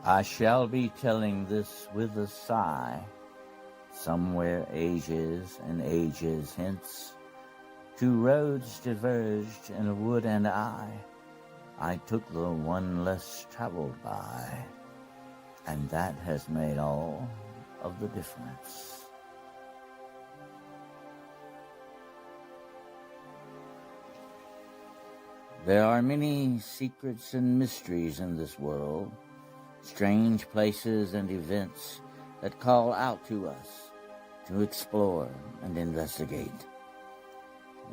I shall be telling this with a sigh. Somewhere ages and ages hence, two roads diverged in a wood, and I took the one less traveled by, and that has made all of the difference. There are many secrets and mysteries in this world, strange places and events that call out to us to explore and investigate.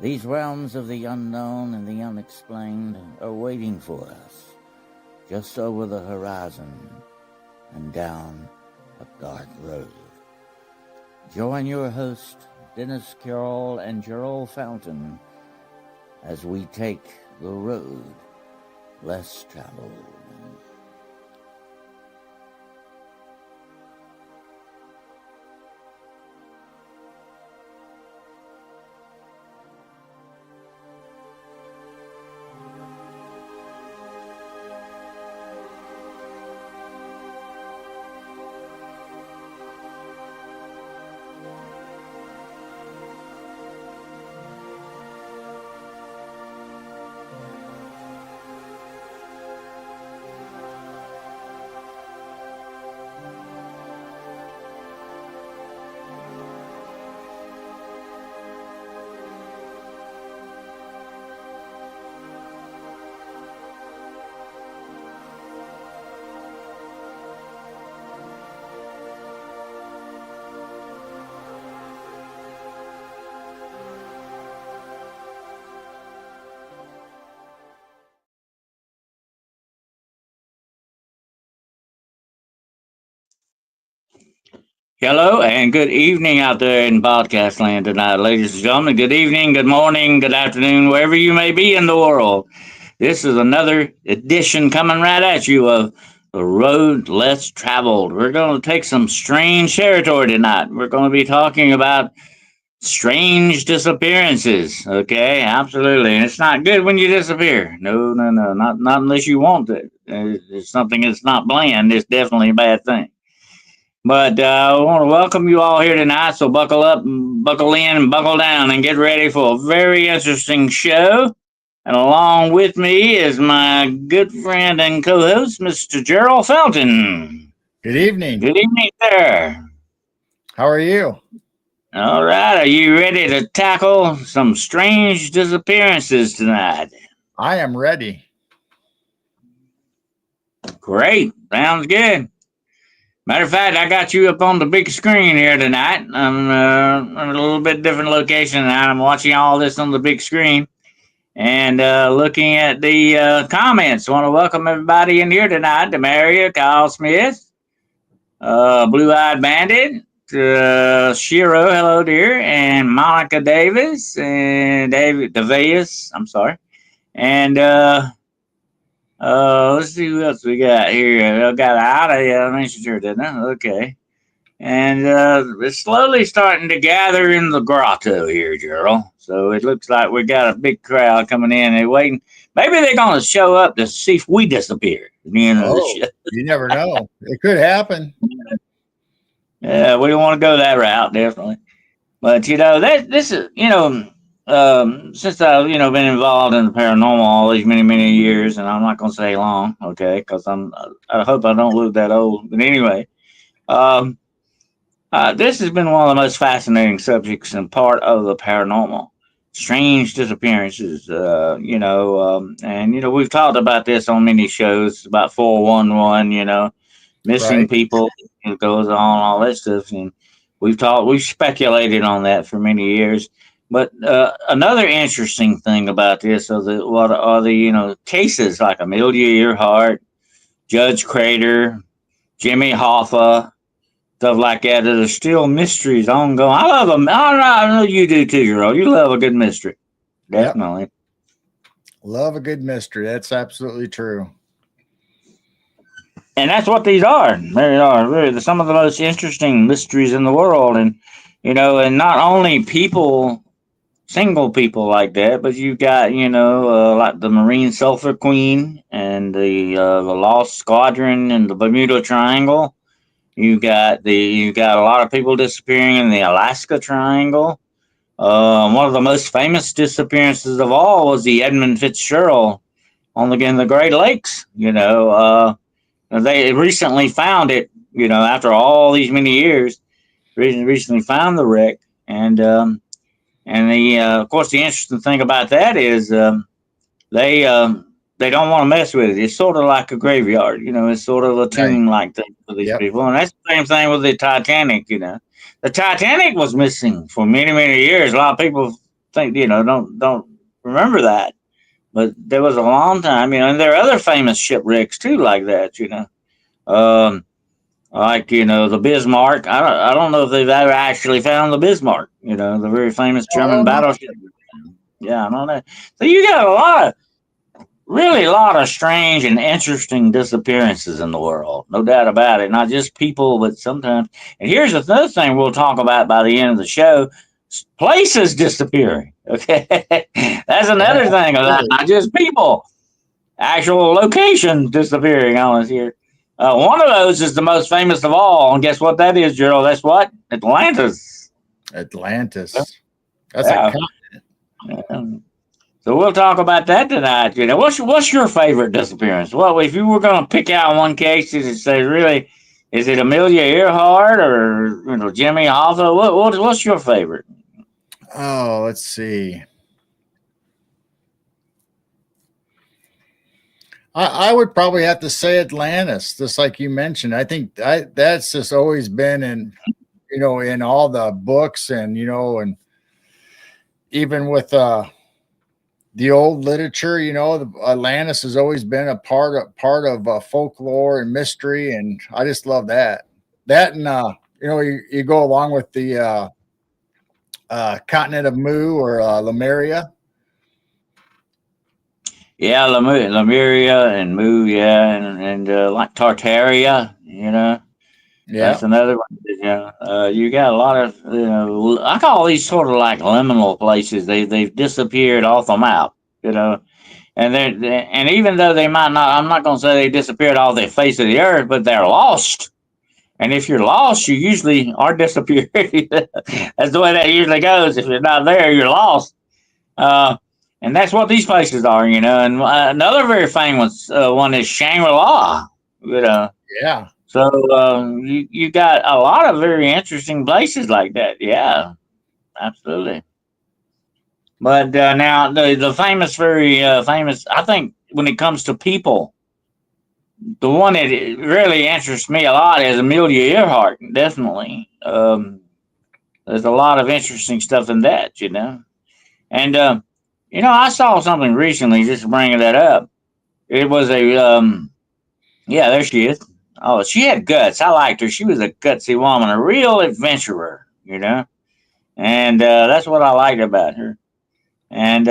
These realms of the unknown and the unexplained are waiting for us, just over the horizon and down a dark road. Join your host, Dennis Carroll and Gerald Fountain, as we take the road less traveled. Hello and good evening out there in podcast land tonight, ladies and gentlemen. Good evening, good morning, good afternoon, wherever you may be in the world. This is another edition coming right at you of The Road Less Traveled. We're going to take some strange territory tonight. We're going to be talking about strange disappearances. Okay, absolutely. And it's not good when you disappear. No, not unless you want it. It's something that's not planned. It's definitely a bad thing. But I want to welcome you all here tonight. So buckle up, buckle in, and buckle down, and get ready for a very interesting show. And along with me is my good friend and co-host, Mr. Gerald Felton. Good evening. Good evening, sir. How are you? All right. Are you ready to tackle some strange disappearances tonight? I am ready. Great. Sounds good. Matter of fact, I got you up on the big screen here tonight. I'm in a little bit different location tonight. I'm watching all this on the big screen and looking at the comments. I want to welcome everybody in here tonight. Demaria, Kyle Smith, Blue Eyed Bandit, Shiro, hello dear, and Monica Davis, and David DeVeas, I'm sorry. And let's see who else we got here. I got Ida. I mentioned her, didn't I? Okay. And it's slowly starting to gather in the grotto here, Gerald. So it looks like we got a big crowd coming in and waiting. Maybe they're going to show up to see if we disappear at the end of the show. You never know. It could happen. Yeah, we don't want to go that route, definitely. But, this is, since I've, been involved in the paranormal all these many, many years, and I'm not going to say long, okay, because I hope I don't look that old. But anyway, this has been one of the most fascinating subjects and part of the paranormal. Strange disappearances, and, we've talked about this on many shows about 411, missing people, it goes on, all that stuff. And we've speculated on that for many years. But another interesting thing about this are the cases like Amelia Earhart, Judge Crater, Jimmy Hoffa, stuff like that. There's still mysteries ongoing. I love them. I know you do too, Gerald. You love a good mystery, definitely. Yep. Love a good mystery. That's absolutely true. And that's what these are. They are really some of the most interesting mysteries in the world. And and not only people single people like that, but you got, like the Marine Sulphur Queen and the Lost Squadron and the Bermuda Triangle. You got a lot of people disappearing in the Alaska Triangle. One of the most famous disappearances of all was the Edmund Fitzgerald in the Great Lakes. They recently found it. After all these many years, recently found the wreck, and of course, the interesting thing about that is they they don't want to mess with it. It's sort of like a graveyard, It's sort of a Right. tomb like thing for these Yep. people, and that's the same thing with the Titanic. The Titanic was missing for many years. A lot of people think don't remember that, but there was a long time, and there are other famous shipwrecks too like that. Um, the Bismarck. I don't know if they've ever actually found the Bismarck. The very famous German battleship. Yeah, I don't know. So you got a lot of strange and interesting disappearances in the world. No doubt about it. Not just people, but sometimes. And here's another thing we'll talk about by the end of the show: places disappearing. Okay, that's another thing. Not just people. Actual locations disappearing on us here. One of those is the most famous of all, and guess what that is, Gerald? That's what? Atlantis. Atlantis. That's Yeah. So we'll talk about that tonight. What's your favorite disappearance? Well, if you were going to pick out one case, is it Amelia Earhart or Jimmy Hoffa? What's your favorite? Oh, let's see. I would probably have to say Atlantis, just like you mentioned. I think that's just always been in all the books and even with the old literature, Atlantis has always been a part of folklore and mystery, and I just love that. That and you go along with the continent of Mu or Lemuria. Yeah, Lemuria and Mu, yeah, and like Tartaria, Yeah, that's another one. You got a lot of, I call these sort of like liminal places. They've disappeared off the map, and even though they might not, I'm not going to say they disappeared off the face of the earth, but they're lost. And if you're lost, you usually are disappeared. That's the way that usually goes. If you're not there, you're lost. And that's what these places are, And another very famous one is Shangri-La, yeah. So you got a lot of very interesting places like that. Yeah, absolutely. But now the famous, very famous, I think when it comes to people, the one that really interests me a lot is Amelia Earhart, definitely. There's a lot of interesting stuff in that, And, I saw something recently, just bringing that up. It was yeah, there she is. Oh, she had guts. I liked her. She was a gutsy woman, a real adventurer, And that's what I liked about her. And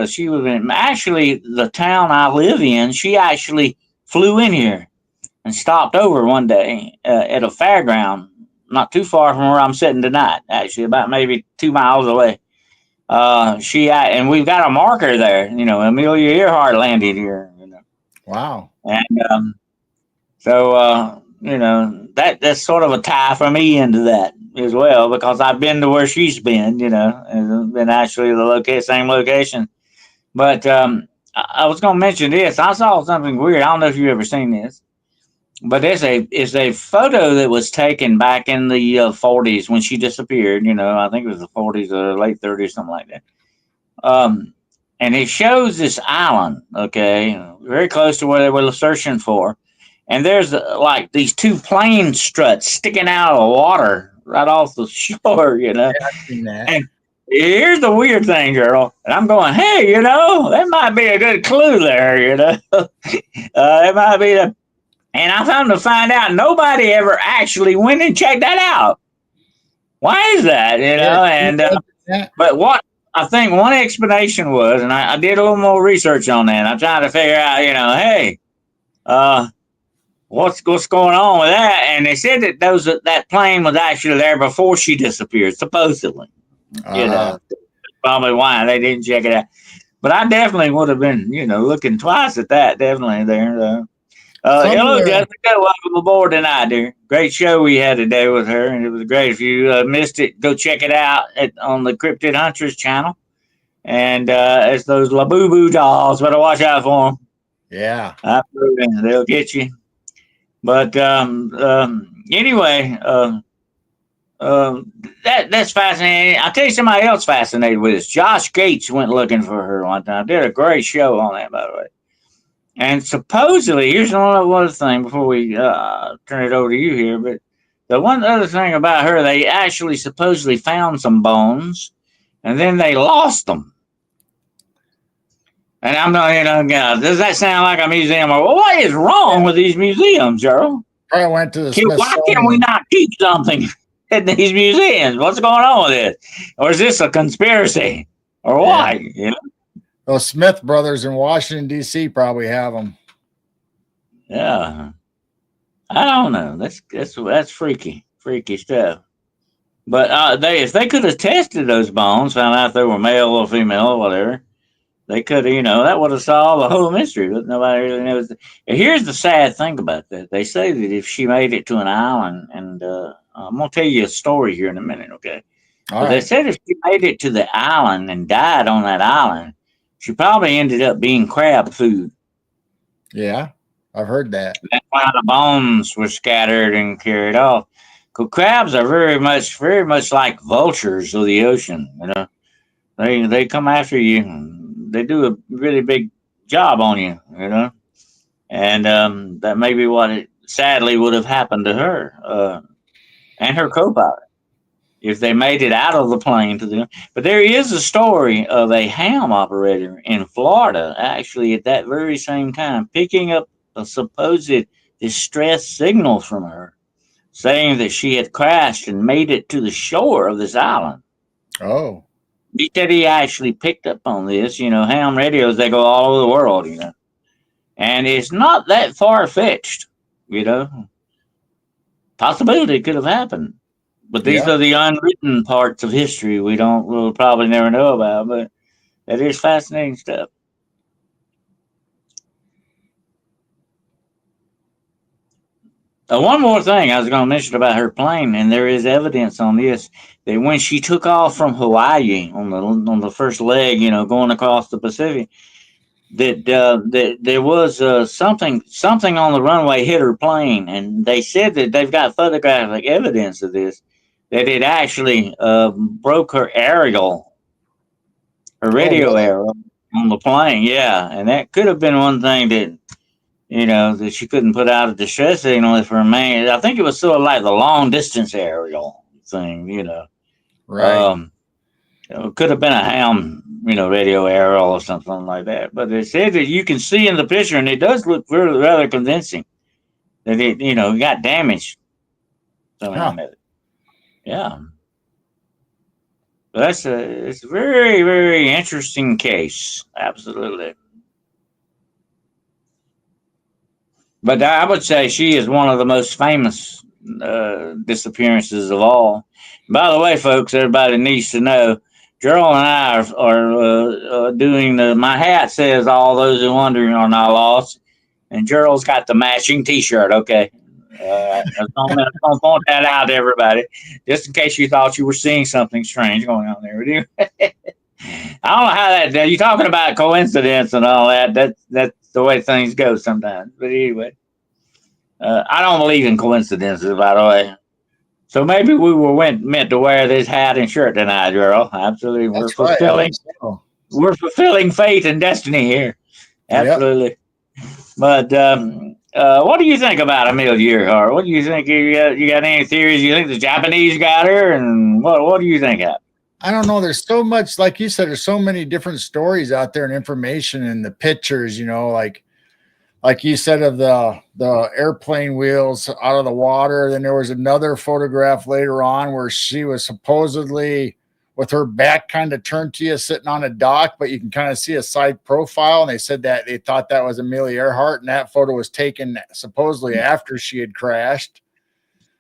she was actually the town I live in. She actually flew in here and stopped over one day at a fairground, not too far from where I'm sitting tonight. Actually, about maybe 2 miles away. And we've got a marker there. Amelia Earhart landed here. Wow. And so that's sort of a tie for me into that as well, because I've been to where she's been. And been actually the same location. But I was going to mention this. I saw something weird. I don't know if you've ever seen this, but it's a photo that was taken back in the 40s when she disappeared. I think it was the 40s or late 30s, something like that. And it shows this island, okay, very close to where they were searching for. And there's like these two plane struts sticking out of the water right off the shore, Yeah, I've seen that. And here's the weird thing, girl. And I'm going, hey, that might be a good clue there, it might be and I found to find out nobody ever actually went and checked that out. Why is that, but what I think one explanation was, and I did a little more research on that. I'm trying to figure out, hey, what's going on with that? And they said that plane was actually there before she disappeared, supposedly. probably why they didn't check it out. But I definitely would have been, looking twice at that. Definitely there. Hello, Somewhere, Jessica. Welcome aboard tonight, dear. Great show we had today with her, and it was great. If you missed it, go check it out on the Cryptid Hunters channel. And it's those Labubu dolls. Better watch out for them. yeah. They'll get you. But anyway, that's fascinating. I'll tell you somebody else fascinated with this. Josh Gates went looking for her one time. Did a great show on that, by the way. And supposedly, here's one other thing before we turn it over to you here. But the one other thing about her, they actually supposedly found some bones, and then they lost them. And I'm not, does that sound like a museum? Or what is wrong with these museums, Gerald? I went to the Why can we not keep something in these museums? What's going on with this? Or is this a conspiracy? Or what? Those Smith brothers in Washington, D.C. probably have them. Yeah. I don't know. That's freaky stuff. But if they could have tested those bones, found out if they were male or female or whatever, they could have, that would have solved the whole mystery. But nobody really knows. Here's the sad thing about that. They say that if she made it to an island, and I'm going to tell you a story here in a minute, okay? But they said if she made it to the island and died on that island, she probably ended up being crab food. Yeah, I've heard that. That's why the bones were scattered and carried off. Because crabs are very much like vultures of the ocean. They come after you. They do a really big job on you. And that may be what it sadly would have happened to her and her co-pilot if they made it out of the plane to them. But there is a story of a ham operator in Florida, actually at that very same time, picking up a supposed distress signal from her, saying that she had crashed and made it to the shore of this island. Oh. He said he actually picked up on this. Ham radios, they go all over the world, And it's not that far-fetched, Possibility could have happened. But these are the unwritten parts of history we'll probably never know about, but that is fascinating stuff. One more thing I was going to mention about her plane, and there is evidence on this, that when she took off from Hawaii on the first leg, going across the Pacific, that there was something on the runway hit her plane, and they said that they've got photographic evidence of this, that it actually broke her radio aerial on the plane. Yeah, and that could have been one thing that that she couldn't put out a distress signal if her main. I think it was sort of like the long distance aerial thing. Right. It could have been a ham, radio aerial or something like that. But it said that you can see in the picture, and it does look really rather convincing that it, got damaged somehow. Yeah. But it's a very, very interesting case. Absolutely. But I would say she is one of the most famous disappearances of all. By the way, folks, everybody needs to know, Gerald and I are doing my hat says all those who wondering are not lost. And Gerald's got the matching T-shirt, okay? I'm going to point that out to everybody, just in case you thought you were seeing something strange going on there with you. I don't know how that, you're talking about coincidence and all that. That's the way things go sometimes. But anyway, I don't believe in coincidences, by the way. So maybe we were meant to wear this hat and shirt tonight, Gerald. Absolutely. We're fulfilling fate and destiny here. Absolutely. Yep. But what do you think about Amelia Earhart? What do you think? You got any theories? You think the Japanese got her? And what do you think of? I don't know. There's so much, like you said, there's so many different stories out there and information and the pictures, like you said, of the airplane wheels out of the water. Then there was another photograph later on where she was supposedly with her back kind of turned to you, sitting on a dock, but you can kind of see a side profile. And they said that they thought that was Amelia Earhart, and that photo was taken supposedly after she had crashed.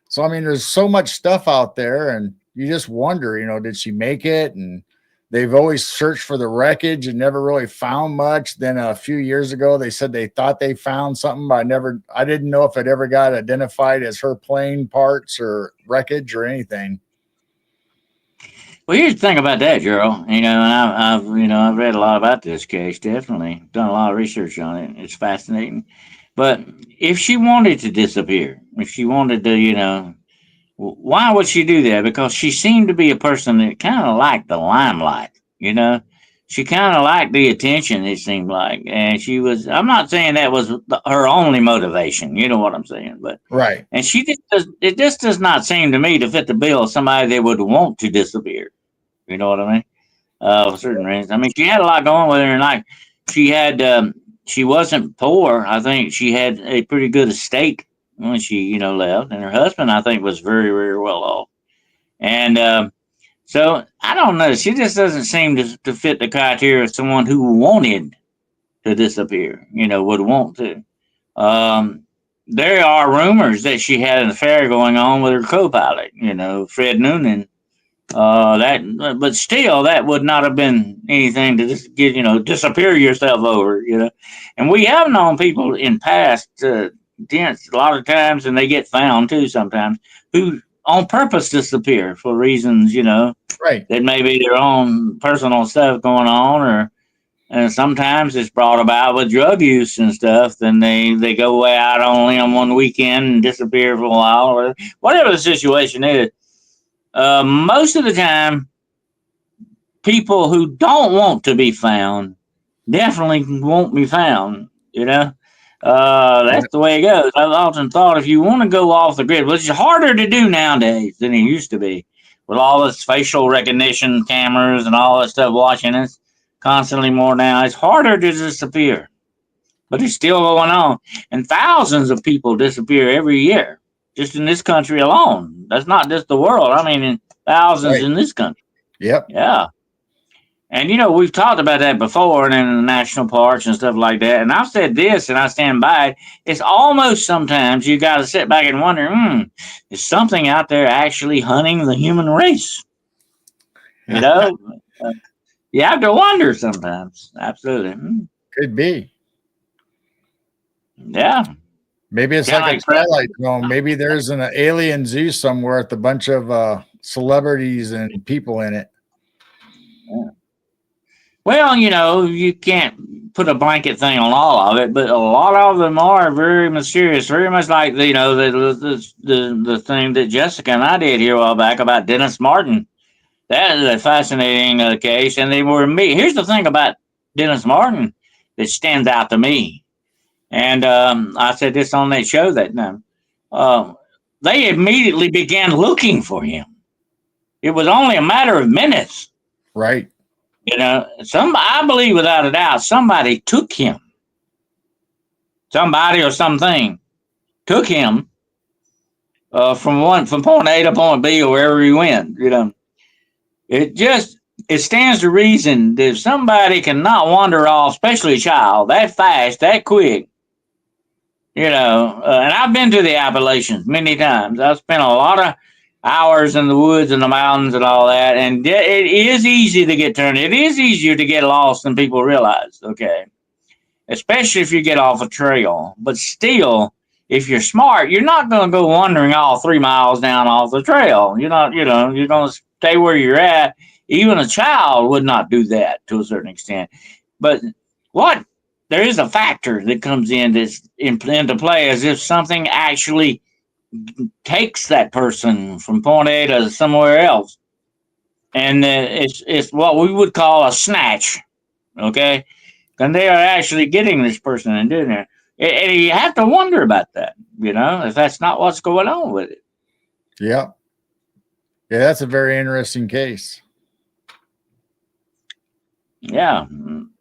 So, I mean, there's so much stuff out there, and you just wonder, did she make it? And they've always searched for the wreckage and never really found much. Then a few years ago, they said they thought they found something, but I didn't know if it ever got identified as her plane parts or wreckage or anything. Well, here's the thing about that, Gerald. And I've read a lot about this case. Definitely done a lot of research on it. It's fascinating. But if she wanted to disappear, if she wanted to, why would she do that? Because she seemed to be a person that kind of liked the limelight. She kind of liked the attention. It seemed like, and she was. I'm not saying that was her only motivation. You know what I'm saying, but right. And she just does. It just does not seem to me to fit the bill of somebody that would want to disappear. You know what I mean? For certain reasons. I mean, she had a lot going with her, and like she had. She wasn't poor. I think she had a pretty good estate when she, left, and her husband, I think, was very, very well off. And so I don't know. She just doesn't seem to fit the criteria of someone who wanted to disappear. Would want to. There are rumors that she had an affair going on with her co-pilot, Fred Noonan. But still, that would not have been anything to just get, disappear yourself over, And we have known people in past tense a lot of times, and they get found too sometimes, who on purpose disappear for reasons, right, that may be their own personal stuff going on, and sometimes it's brought about with drug use and stuff. Then they go way out on limb one weekend and disappear for a while, or whatever the situation is. Most of the time, people who don't want to be found definitely won't be found. That's the way it goes. I've often thought if you want to go off the grid, which is harder to do nowadays than it used to be, with all this facial recognition cameras and all that stuff watching us constantly more now, it's harder to disappear. But it's still going on. And thousands of people disappear every year, just in this country alone. That's not just the world. I mean, in thousands in this country. Yep. Yeah. And, we've talked about that before and in the national parks and stuff like that. And I've said this, and I stand by it. It's almost sometimes you got to sit back and wonder, is something out there actually hunting the human race? You have to wonder sometimes. Absolutely. Could be. Yeah. Maybe it's like a Twilight Zone. Maybe there's an alien zoo somewhere with a bunch of celebrities and people in it. Yeah. Well, you can't put a blanket thing on all of it, but a lot of them are very mysterious, very much like the thing that Jessica and I did here a while back about Dennis Martin. That is a fascinating case, and they were me. Here's the thing about Dennis Martin that stands out to me, and I said this on that show that time. They immediately began looking for him. It was only a matter of minutes. Right. I believe without a doubt, somebody took him. Somebody or something took him from point A to point B or wherever he went. It stands to reason that if somebody cannot wander off, especially a child, that fast, that quick, and I've been to the Appalachians many times. I've spent a lot of hours in the woods and the mountains and all that, and it is easy to get turned. It is easier to get lost than people realize, okay? Especially if you get off a trail. But still, if you're smart, you're not going to go wandering all 3 miles down off the trail. You're not, you're going to stay where you're at. Even a child would not do that to a certain extent. But there is a factor that comes into play as if something actually takes that person from point A to somewhere else, and it's what we would call a snatch, okay? And they are actually getting this person and doing it, and you have to wonder about that, if that's not what's going on with it. Yeah, that's a very interesting case. Yeah,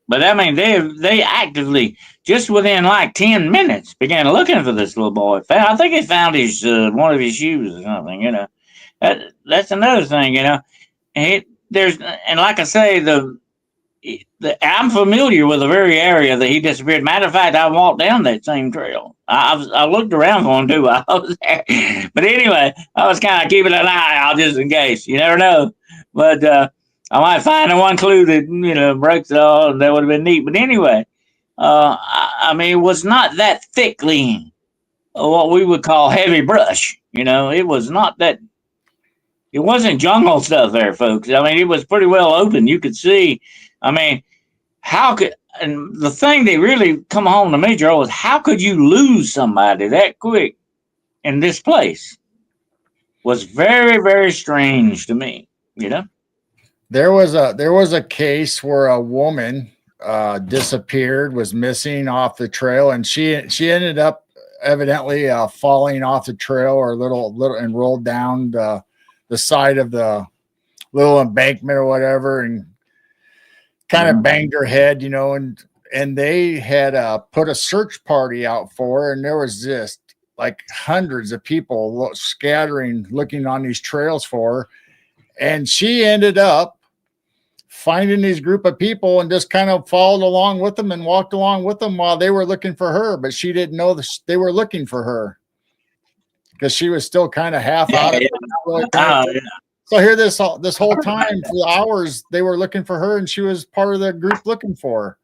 but I mean, they actively, just within like 10 minutes, began looking for this little boy. I think they found his one of his shoes or something. That's another thing. And like I say, I'm familiar with the very area that he disappeared. Matter of fact, I walked down that same trail. I looked around for him too while I was there. But anyway, I was kind of keeping an eye out just in case. You never know. But I might find the one clue that breaks it all, and that would have been neat. But anyway, I mean, it was not that thickly what we would call heavy brush. It was not that. It wasn't jungle stuff there, folks. I mean, it was pretty well open. You could see. I mean, how could and the thing that really come home to me, Joe, was how could you lose somebody that quick in this place? Was very, very strange to me. There was a case where a woman disappeared, was missing off the trail, and she ended up evidently falling off the trail or little and rolled down the side of the little embankment or whatever, and kind of banged her head, and they had put a search party out for her, and there was just like hundreds of people scattering, looking on these trails for her. And she ended up finding these group of people and just kind of followed along with them and walked along with them while they were looking for her. But she didn't know they were looking for her because she was still kind of half out of it. Really So here this whole time for hours, they were looking for her and she was part of the group looking for her.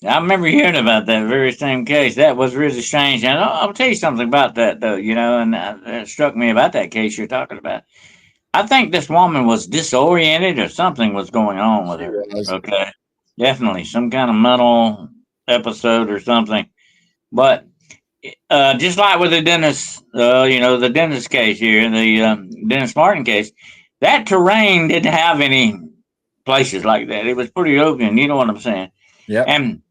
I remember hearing about that very same case. That was really strange. And I'll tell you something about that, though, and that struck me about that case you're talking about. I think this woman was disoriented or something was going on with her. Okay. Definitely some kind of mental episode or something. But just like with the dentist, the dentist case here, the Dennis Martin case, that terrain didn't have any places like that. It was pretty open. You know what I'm saying? Yeah. And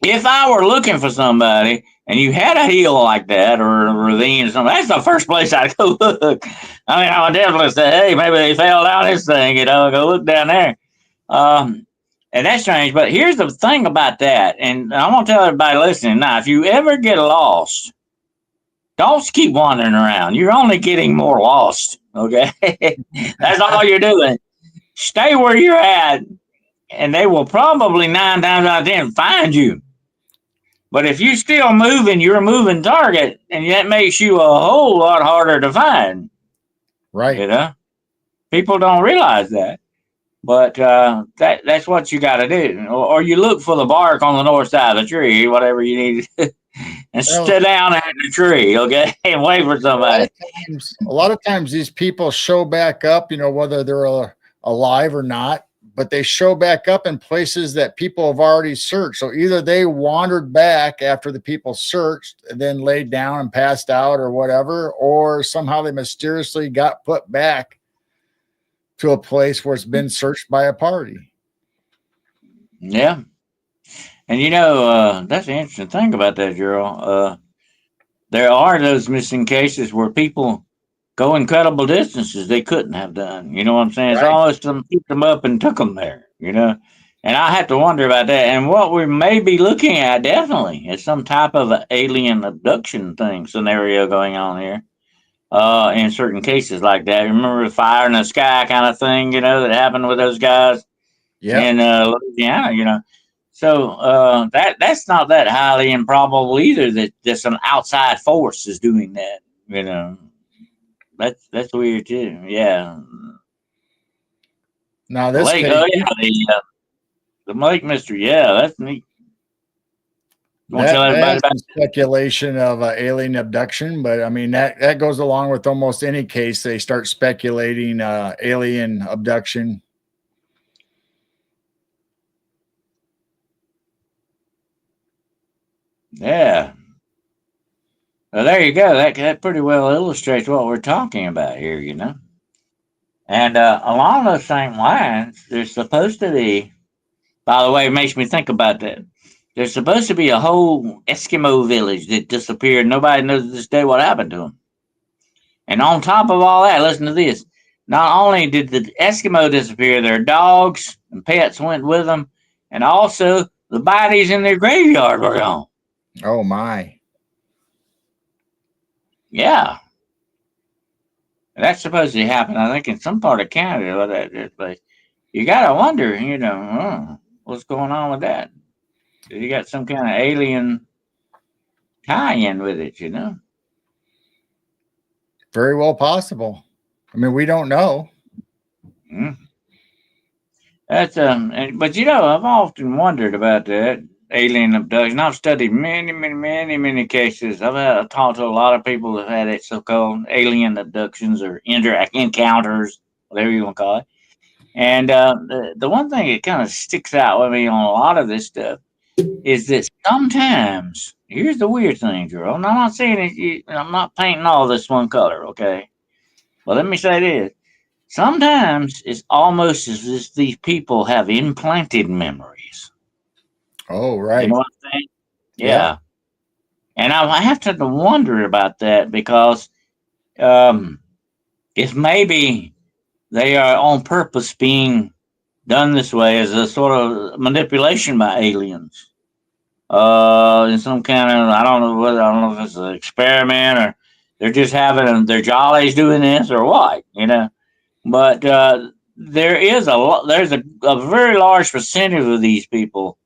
if I were looking for somebody and you had a hill like that or a ravine or something, that's the first place I'd go look. I mean, I would definitely say, hey, maybe they fell down this thing, go look down there. And that's strange. But here's the thing about that. And I'm going to tell everybody listening now, if you ever get lost, don't keep wandering around. You're only getting more lost. Okay. That's all you're doing. Stay where you're at, and they will probably 9 times out of 10 find you. But if you're still moving, you're a moving target, and that makes you a whole lot harder to find. Right. People don't realize that. But that's what you got to do. Or you look for the bark on the north side of the tree, whatever you need, and sit down at the tree, okay, and wait for somebody. A lot of times these people show back up, whether they're alive or not, but they show back up in places that people have already searched. So either they wandered back after the people searched and then laid down and passed out or whatever, or somehow they mysteriously got put back to a place where it's been searched by a party. Yeah. And that's the interesting thing about that, Gerald. There are those missing cases where people go incredible distances they couldn't have done. You know what I'm saying? Right. It's almost them picked them up and took them there, And I have to wonder about that. And what we may be looking at definitely is some type of an alien abduction scenario going on here. In certain cases like that. Remember the fire in the sky kind of thing, that happened with those guys in Louisiana, So that's not that highly improbable either that just an outside force is doing that, That's weird too. Yeah. Now this Lake, the Lake Mystery. Yeah, that's neat. That's speculation of alien abduction, but I mean that goes along with almost any case. They start speculating alien abduction. Yeah. Well, there you go. That pretty well illustrates what we're talking about here, And along those same lines, there's supposed to be. By the way, it makes me think about that. There's supposed to be a whole Eskimo village that disappeared. Nobody knows to this day what happened to them. And on top of all that, listen to this. Not only did the Eskimo disappear, their dogs and pets went with them, and also the bodies in their graveyard were gone. Oh, my. Yeah. That's supposed to happen, I think, in some part of Canada. But you got to wonder, what's going on with that? You got some kind of alien tie-in with it, Very well possible. I mean, we don't know. That's but you know, I've often wondered about that alien abduction. I've studied many cases. I've talked to a lot of people who've had it so-called alien abductions or encounters, whatever you want to call it. And the one thing that kind of sticks out with me on a lot of this stuff is that sometimes here's the weird thing, Gerald. And I'm not saying I'm not painting all this one color, okay? But let me say this. Sometimes it's almost as if these people have implanted memories. Oh, You know right. what I'm saying? Yep. Yeah. And I have to wonder about that because um, if maybe they are on purpose being done this way as a sort of manipulation by aliens. In some kind of I don't know if it's an experiment or they're just having their jollies doing this or what, you know. But there's a very large percentage of these people,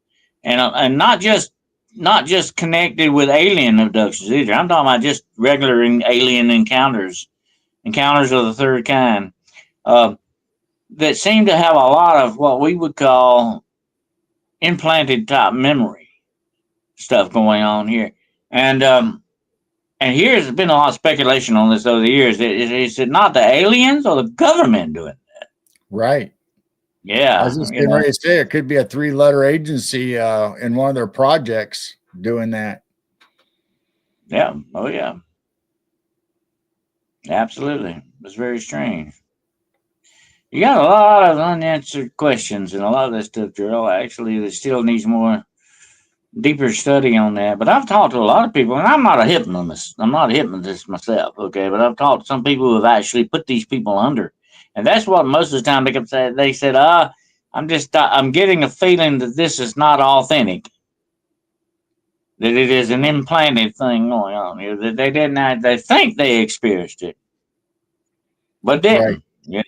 and not just connected with alien abductions either. I'm talking about just regular alien encounters of the third kind, uh, that seem to have a lot of what we would call implanted type memory stuff going on here, and and here's been a lot of speculation on this over the years. Is it not the aliens or the government doing it? Right. I was Yeah, just you getting know. ready to say it could be a three-letter agency in one of their projects doing that. Yeah. Oh, yeah. Absolutely. It's very strange. You got a lot of unanswered questions and a lot of that stuff, Gerald. Actually, that still needs more deeper study on that. But I've talked to a lot of people, and I'm not a hypnotist. I'm not a hypnotist myself, okay? But I've talked to some people who have actually put these people under, and that's what most of the time they kept saying. They said, I'm getting a feeling that this is not authentic. That it is an implanted thing going on here. That they didn't. They think they experienced it, but Right. didn't. Yeah.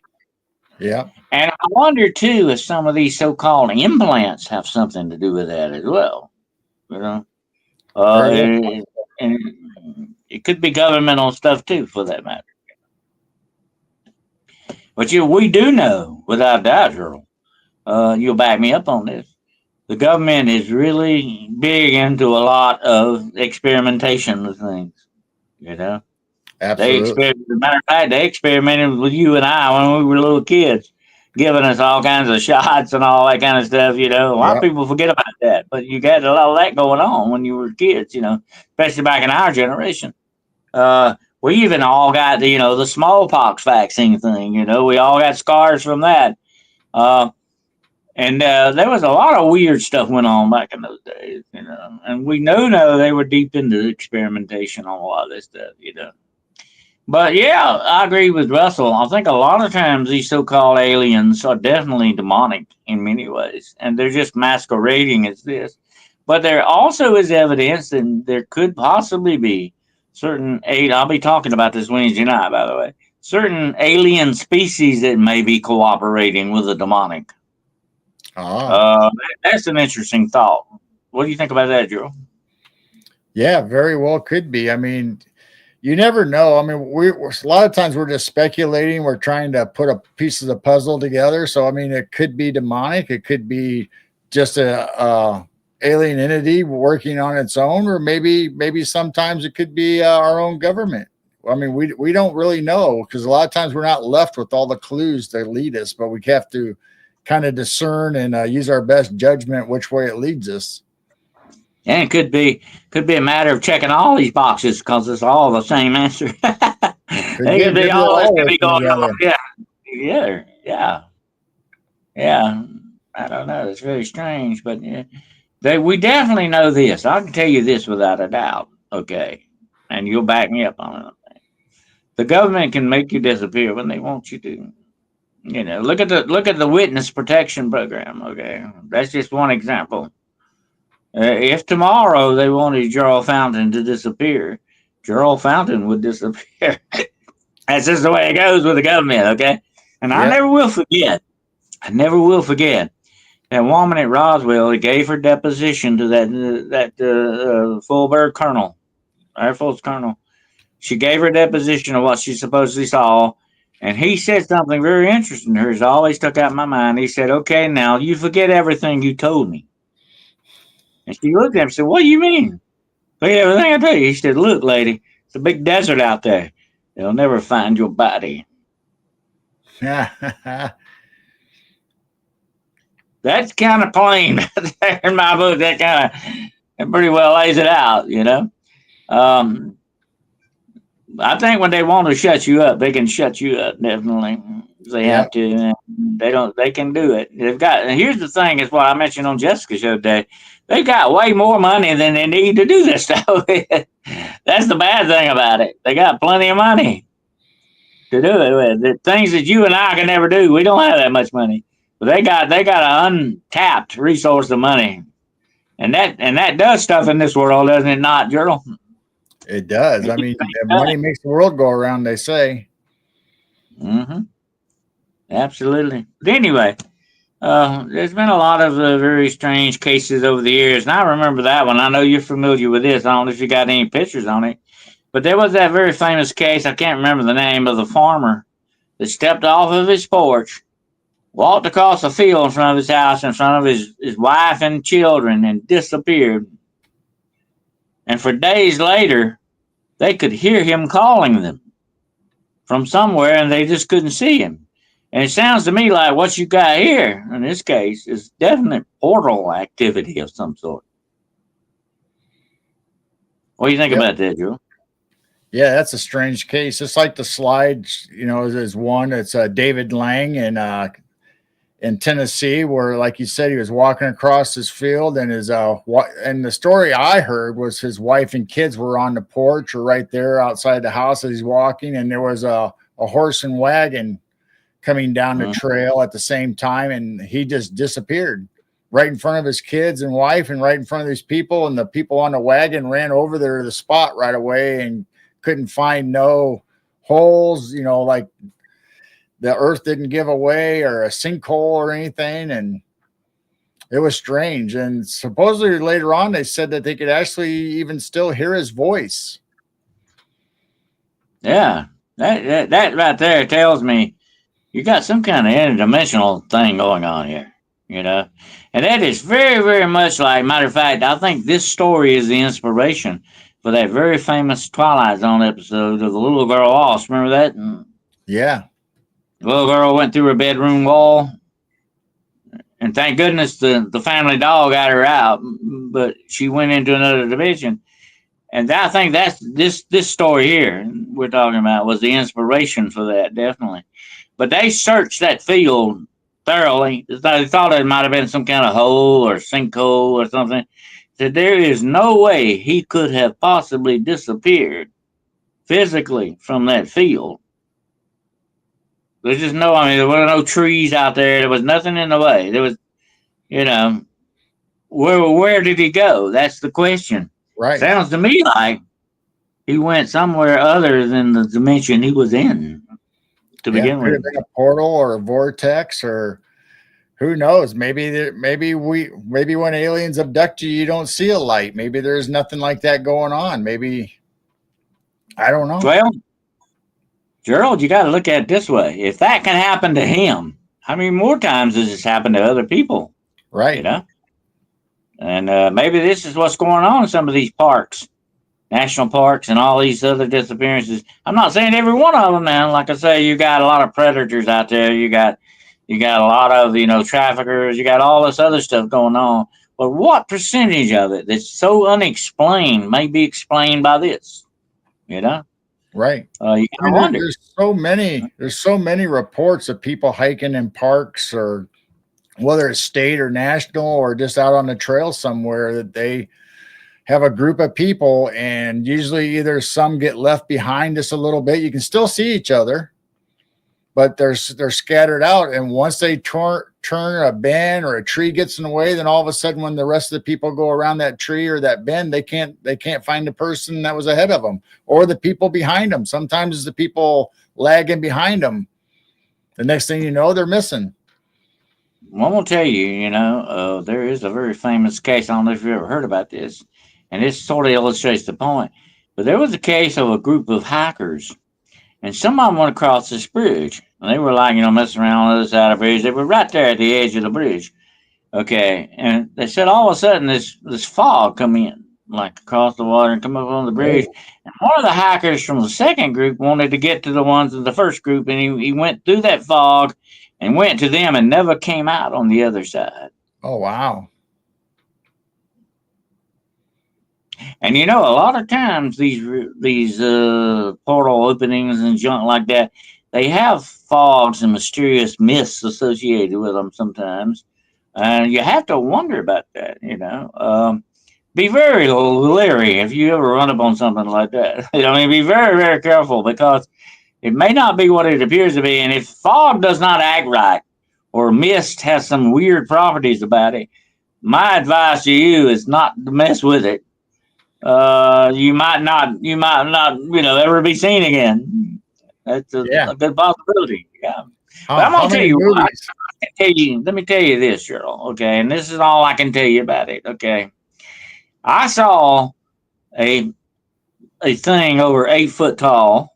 Yeah. And I wonder too if some of these so-called implants have something to do with that as well. You know, Very well. and it could be governmental stuff too, for that matter. But we do know, without a doubt, Earl, you'll back me up on this. The government is really big into a lot of experimentation with things. You know, Absolutely. as a matter of fact, they experimented with you and I when we were little kids, giving us all kinds of shots and all that kind of stuff. You know, a lot of Yep. people forget about that, but you got a lot of that going on when you were kids. You know, especially back in our generation. We even all got the smallpox vaccine thing. You know, we all got scars from that. Uh, and there was a lot of weird stuff went on back in those days. You know, and we know now they were deep into experimentation on a lot of this stuff. You know. But yeah, I agree with Russell. I think a lot of times these so-called aliens are definitely demonic in many ways, and they're just masquerading as this. But there also is evidence, and there could possibly be certain aid. I'll be talking about this Wednesday night, by the way. Certain alien species that may be cooperating with the demonic. Ah. That's an interesting thought. What do you think about that, Joe? Yeah, very well could be. I mean, you never know. I mean, we're a lot of times we're just speculating. We're trying to put a piece of the puzzle together. So, I mean, it could be demonic. It could be just a alien entity working on its own, or maybe sometimes it could be our own government. I mean, we don't really know because a lot of times we're not left with all the clues that lead us, but we have to kind of discern and use our best judgment which way it leads us. And it could be a matter of checking all these boxes because it's all the same answer. Could They be. could be Maybe they're all this all could be working going on. together. Yeah, yeah, yeah, yeah. I don't know. It's very strange, but yeah, we definitely know this. I can tell you this without a doubt. Okay, and you'll back me up on it. The government can make you disappear when they want you to. You know, look at the witness protection program. Okay, that's just one example. If tomorrow they wanted Gerald Fountain to disappear, Gerald Fountain would disappear. That's just the way it goes with the government, okay? And I Yep. never will forget. I never will forget that woman at Roswell that gave her deposition to that Fulberg colonel, Air Force colonel. She gave her deposition of what she supposedly saw, And he said something very interesting here. It's always stuck out in my mind. He said, "Okay, now you forget everything you told me." And she looked at him and said, "What do you mean? Forget everything I told you." He said, "Look, lady, it's a big desert out there. They'll never find your body." That's kind of plain in my book. That pretty well lays it out, you know. Um, I think when they want to shut you up, they can shut you up. Definitely, if they Yeah. have to. They don't. They can do it. They've got. And here's the thing: is what I mentioned on Jessica's show today. They've got way more money than they need to do this stuff with. That's the bad thing about it. They got plenty of money to do it with. The things that you and I can never do. We don't have that much money, but they got an untapped resource of money, and that does stuff in this world, doesn't it? Not, Gerald? It does. I mean, money makes the world go around, they say. Mm-hmm. Absolutely. But anyway, there's been a lot of very strange cases over the years, and I remember that one. I know you're familiar with this. I don't know if you got any pictures on it, but there was that very famous case. I can't remember the name of the farmer that stepped off of his porch, walked across a field in front of his house, in front of his wife and children, and disappeared. And for days later, they could hear him calling them from somewhere, and they just couldn't see him. And it sounds to me like what you got here in this case is definite portal activity of some sort. What do you think Yep. about that, Joe? Yeah, that's a strange case. It's like the slide, is one. It's David Lang in Tennessee, where, like you said, he was walking across his field, and and the story I heard was his wife and kids were on the porch or right there outside the house as he's walking, and there was a horse and wagon coming down the trail at the same time, and he just disappeared right in front of his kids and wife, and right in front of these people, and the people on the wagon ran over there to the spot right away and couldn't find no holes, like the earth didn't give away or a sinkhole or anything. And it was strange. And supposedly later on, they said that they could actually even still hear his voice. Yeah, that right there tells me you got some kind of interdimensional thing going on here, and that is very, very much like. Matter of fact, I think this story is the inspiration for that very famous Twilight Zone episode of the little girl lost. Remember that? Yeah. The little girl went through her bedroom wall, and thank goodness the family dog got her out, but she went into another dimension. And I think that's this story here we're talking about was the inspiration for that, definitely. But they searched that field thoroughly. They thought it might have been some kind of hole or sinkhole or something. That there is no way he could have possibly disappeared physically from that field. There's just there were no trees out there. There was nothing in the way. There was, where did he go? That's the question. Right. Sounds to me like he went somewhere other than the dimension he was in to begin with. Could have been a portal or a vortex, or who knows? Maybe when aliens abduct you, you don't see a light. Maybe there's nothing like that going on. Maybe, I don't know. Well, Gerald, you got to look at it this way. If that can happen to him, how many more times does this happen to other people? Right. And maybe this is what's going on in some of these parks, national parks, and all these other disappearances. I'm not saying every one of them, man. Like I say, you got a lot of predators out there. You got a lot of traffickers. You got all this other stuff going on. But what percentage of it that's so unexplained may be explained by this? Right. You kind of wonder. There's so many reports of people hiking in parks, or whether it's state or national or just out on the trail somewhere, that they have a group of people, and usually either some get left behind just a little bit. You can still see each other, but they're scattered out. And once they turn a bend or a tree gets in the way, then all of a sudden, when the rest of the people go around that tree or that bend, they can't find the person that was ahead of them or the people behind them. Sometimes it's the people lagging behind them. The next thing you know, they're missing. Well, I'm going to tell you, there is a very famous case. I don't know if you've ever heard about this, and this sort of illustrates the point. But there was a case of a group of hikers, and some of them went across this bridge. And they were like, messing around on the other side of the bridge. They were right there at the edge of the bridge. Okay. And they said all of a sudden this fog come in, like across the water and come up on the bridge. Oh, And one of the hikers from the second group wanted to get to the ones in the first group, and he went through that fog and went to them and never came out on the other side. oh, wow. And a lot of times these portal openings and junk like that, they have fogs and mysterious myths associated with them sometimes, and you have to wonder about that. Be very leery if you ever run up on something like that. Be very, very careful, because it may not be what it appears to be. And if fog does not act right, or mist has some weird properties about it, my advice to you is not to mess with it. You might not, ever be seen again. That's Yeah. a good possibility. Yeah. But I'm How gonna tell many you what. movies? Let me tell you this, Cheryl. Okay, and this is all I can tell you about it. Okay, I saw a thing over 8 foot tall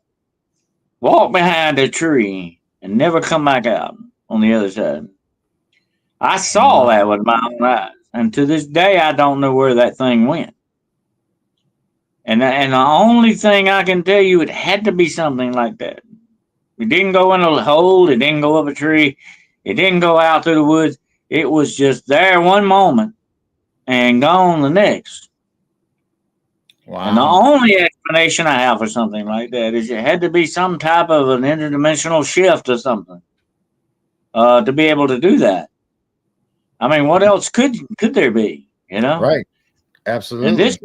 walk behind a tree and never come back out on the other side. I saw Wow. that with my own eyes, and to this day, I don't know where that thing went. And the only thing I can tell you, it had to be something like that. It didn't go in a hole. It didn't go up a tree. It didn't go out through the woods. It was just there one moment and gone the next. And the Wow. only explanation I have for something like that is it had to be some type of an interdimensional shift or something to be able to do that. I mean, what else could there be? Right. And Absolutely.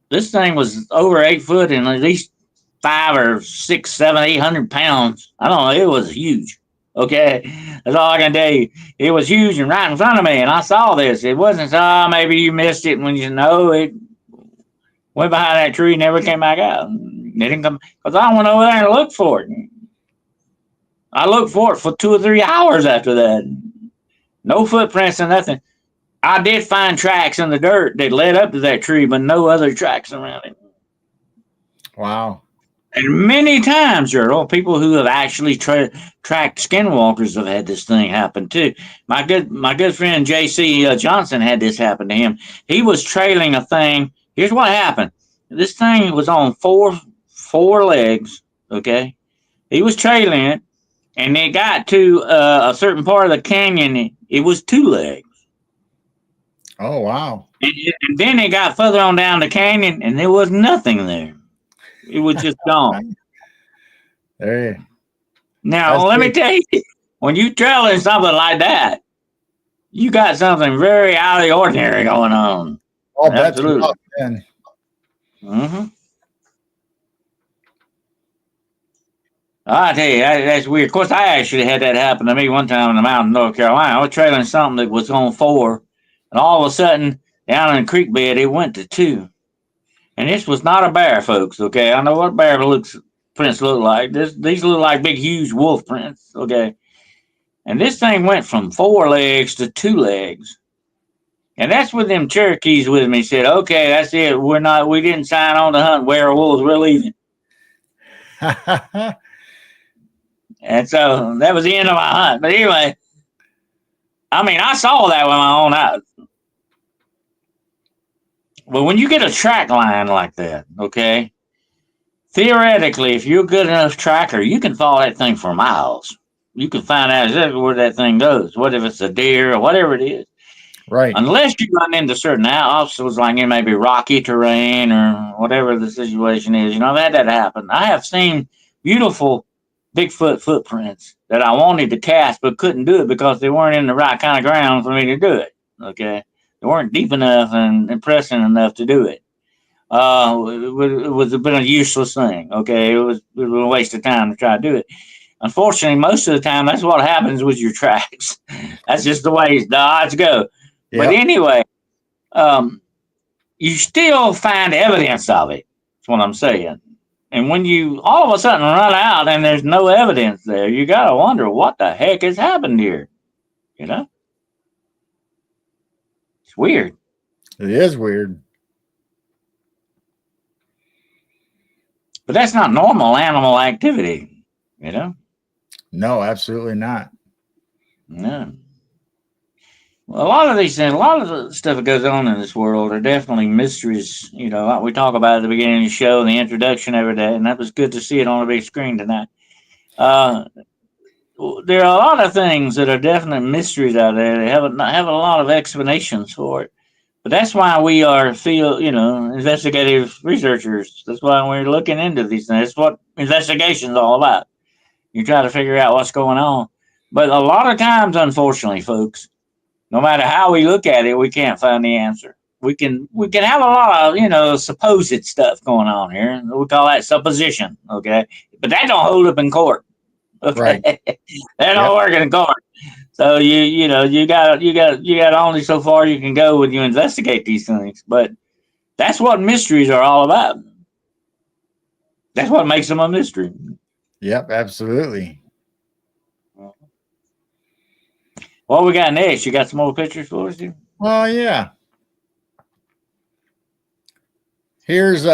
this thing was over 8 foot and at least 5 or 6, 7, 800 pounds. I don't know. It was huge. Okay, that's all I can tell you. It was huge and right in front of me, and I saw this. It wasn't maybe you missed it when you know it went behind that tree, never came back out. It didn't come because I went over there and looked for it. I looked for it for 2 or 3 hours after that. No footprints and nothing. I did find tracks in the dirt that led up to that tree, but no other tracks around it. Wow. And many times, Gerald, people who have actually tracked skinwalkers have had this thing happen too. My good friend J.C. Johnson had this happen to him. He was trailing a thing. Here's what happened. This thing was on four legs. Okay, he was trailing it, and it got to a certain part of the canyon. It was 2 legs. Oh, wow. And then it got further on down the canyon, and there was nothing there. It was just gone. There you Now, That's let me good. tell you, when you trailing something like that, you got something very out of the ordinary going on. I'll bet you Absolutely. up then. Mm-hmm. I tell you, that's weird. Of course, I actually had that happen to me one time in the mountain, North Carolina. I was trailing something that was on 4, and all of a sudden, down in the creek bed, it went to 2. And this was not a bear, folks. Okay, I know what bear prints look like. These look like big, huge wolf prints. Okay, and this thing went from 4 legs to 2 legs. And that's when them Cherokees with me said, okay, that's it. We didn't sign on to hunt werewolves. We're leaving. And so that was the end of my hunt. But anyway, I mean, I saw that with my own eyes. But when you get a track line like that, okay, theoretically, if you're a good enough tracker, you can follow that thing for miles. You can find out exactly where that thing goes, what if it's a deer or whatever it is. Right. Unless you run into certain obstacles, like it may be rocky terrain or whatever the situation is. I've had that happen. I have seen beautiful Bigfoot footprints that I wanted to cast but couldn't do it because they weren't in the right kind of ground for me to do it. Okay, they weren't deep enough and impressive enough to do it. It was been a useless thing. Okay, it was a waste of time to try to do it. Unfortunately, most of the time, that's what happens with your tracks. That's just the way the odds go. But Yep. anyway, you still find evidence of it. That's what I'm saying. And when you all of a sudden run out and there's no evidence there, you got to wonder what the heck has happened here. It's weird. It is weird. But that's not normal animal activity, you know? No, absolutely not. No. Well, a lot of these things, a lot of the stuff that goes on in this world are definitely mysteries, like we talk about at the beginning of the show, the introduction every day, and that was good to see it on a big screen tonight. Uh, there are a lot of things that are definite mysteries out there. They have a lot of explanations for it. But that's why we are investigative researchers. That's why we're looking into these things. That's what investigation is all about. You try to figure out what's going on. But a lot of times, unfortunately, folks, no matter how we look at it, we can't find the answer. We can have a lot of supposed stuff going on here. We call that supposition, okay? But that don't hold up in court, okay? Right. That don't Yep. work in court. So you got only so far you can go when you investigate these things. But that's what mysteries are all about. That's what makes them a mystery. Yep. Absolutely. What we got next? You got some more pictures for us? Well, yeah. Here's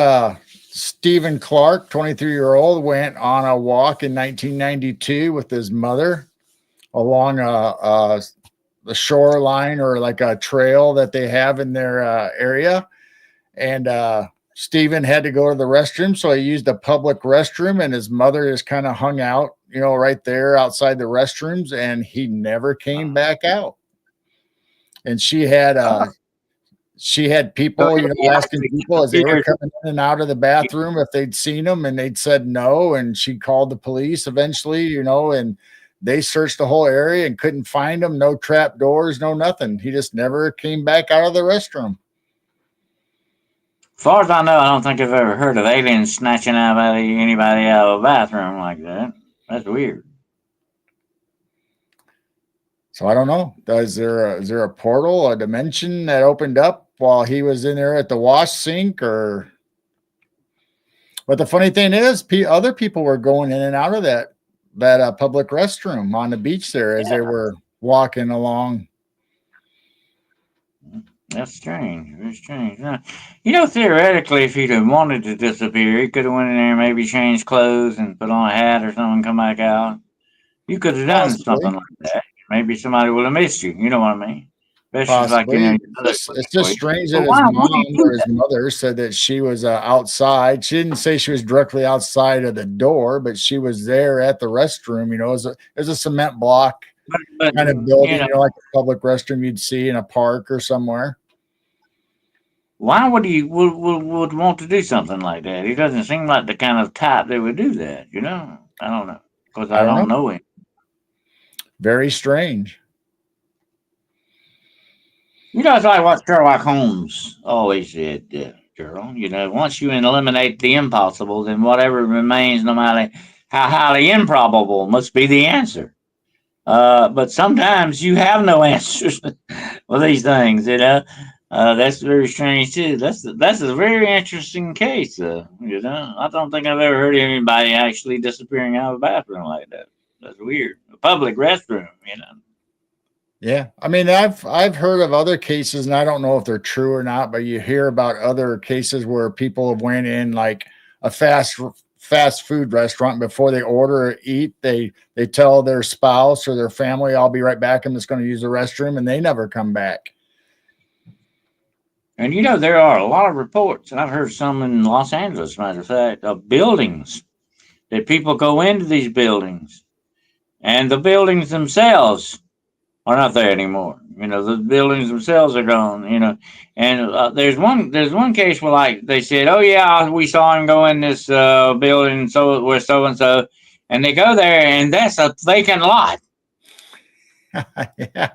Stephen Clark, 23-year-old, went on a walk in 1992 with his mother along the shoreline, or like a trail that they have in their area. And Stephen had to go to the restroom, so he used a public restroom, and his mother just kind of hung out, right there outside the restrooms, and he never came back out. And she had people, asking people as they were coming in and out of the bathroom if they'd seen him, and they'd said no. And she called the police eventually, and they searched the whole area and couldn't find him. No trap doors, no nothing. He just never came back out of the restroom. As far as I know, I don't think I've ever heard of aliens snatching anybody out of a bathroom like that. That's weird. So I don't know. Is there a portal, a dimension that opened up while he was in there at the wash sink, or? But the funny thing is, other people were going in and out of that public restroom on the beach there as they were walking along. That's strange. Very strange. Theoretically, if he'd have wanted to disappear, he could have went in there, maybe changed clothes and put on a hat or something, come back out. You could have done something like that. Maybe somebody would have missed you. You know what I mean? Possibly. It's just strange that his mom or his mother said that she was outside. She didn't say she was directly outside of the door, but she was there at the restroom. It was a cement block kind of building, like a public restroom you'd see in a park or somewhere. Why would he would want to do something like that? He doesn't seem like the kind of type that would do that. I don't know, because I don't know him. Very strange. It's like what Sherlock Holmes always said, Gerald. Once you eliminate the impossible, then whatever remains, no matter how highly improbable, must be the answer. But sometimes you have no answers for these things, That's very strange too. That's a very interesting case, I don't think I've ever heard of anybody actually disappearing out of a bathroom like that. That's weird. A public restroom, Yeah, I mean, I've heard of other cases, and I don't know if they're true or not, but you hear about other cases where people have went in like a fast food restaurant. Before they order or eat, they tell their spouse or their family, "I'll be right back. I'm just going to use the restroom," and they never come back. And there are a lot of reports, and I've heard some in Los Angeles, matter of fact, of buildings that people go into these buildings, and the buildings themselves are not there anymore. The buildings themselves are gone. And there's one case where like they said, "Oh yeah, we saw him go in this building, so we're so and so," and they go there, and that's a vacant lot. Yeah.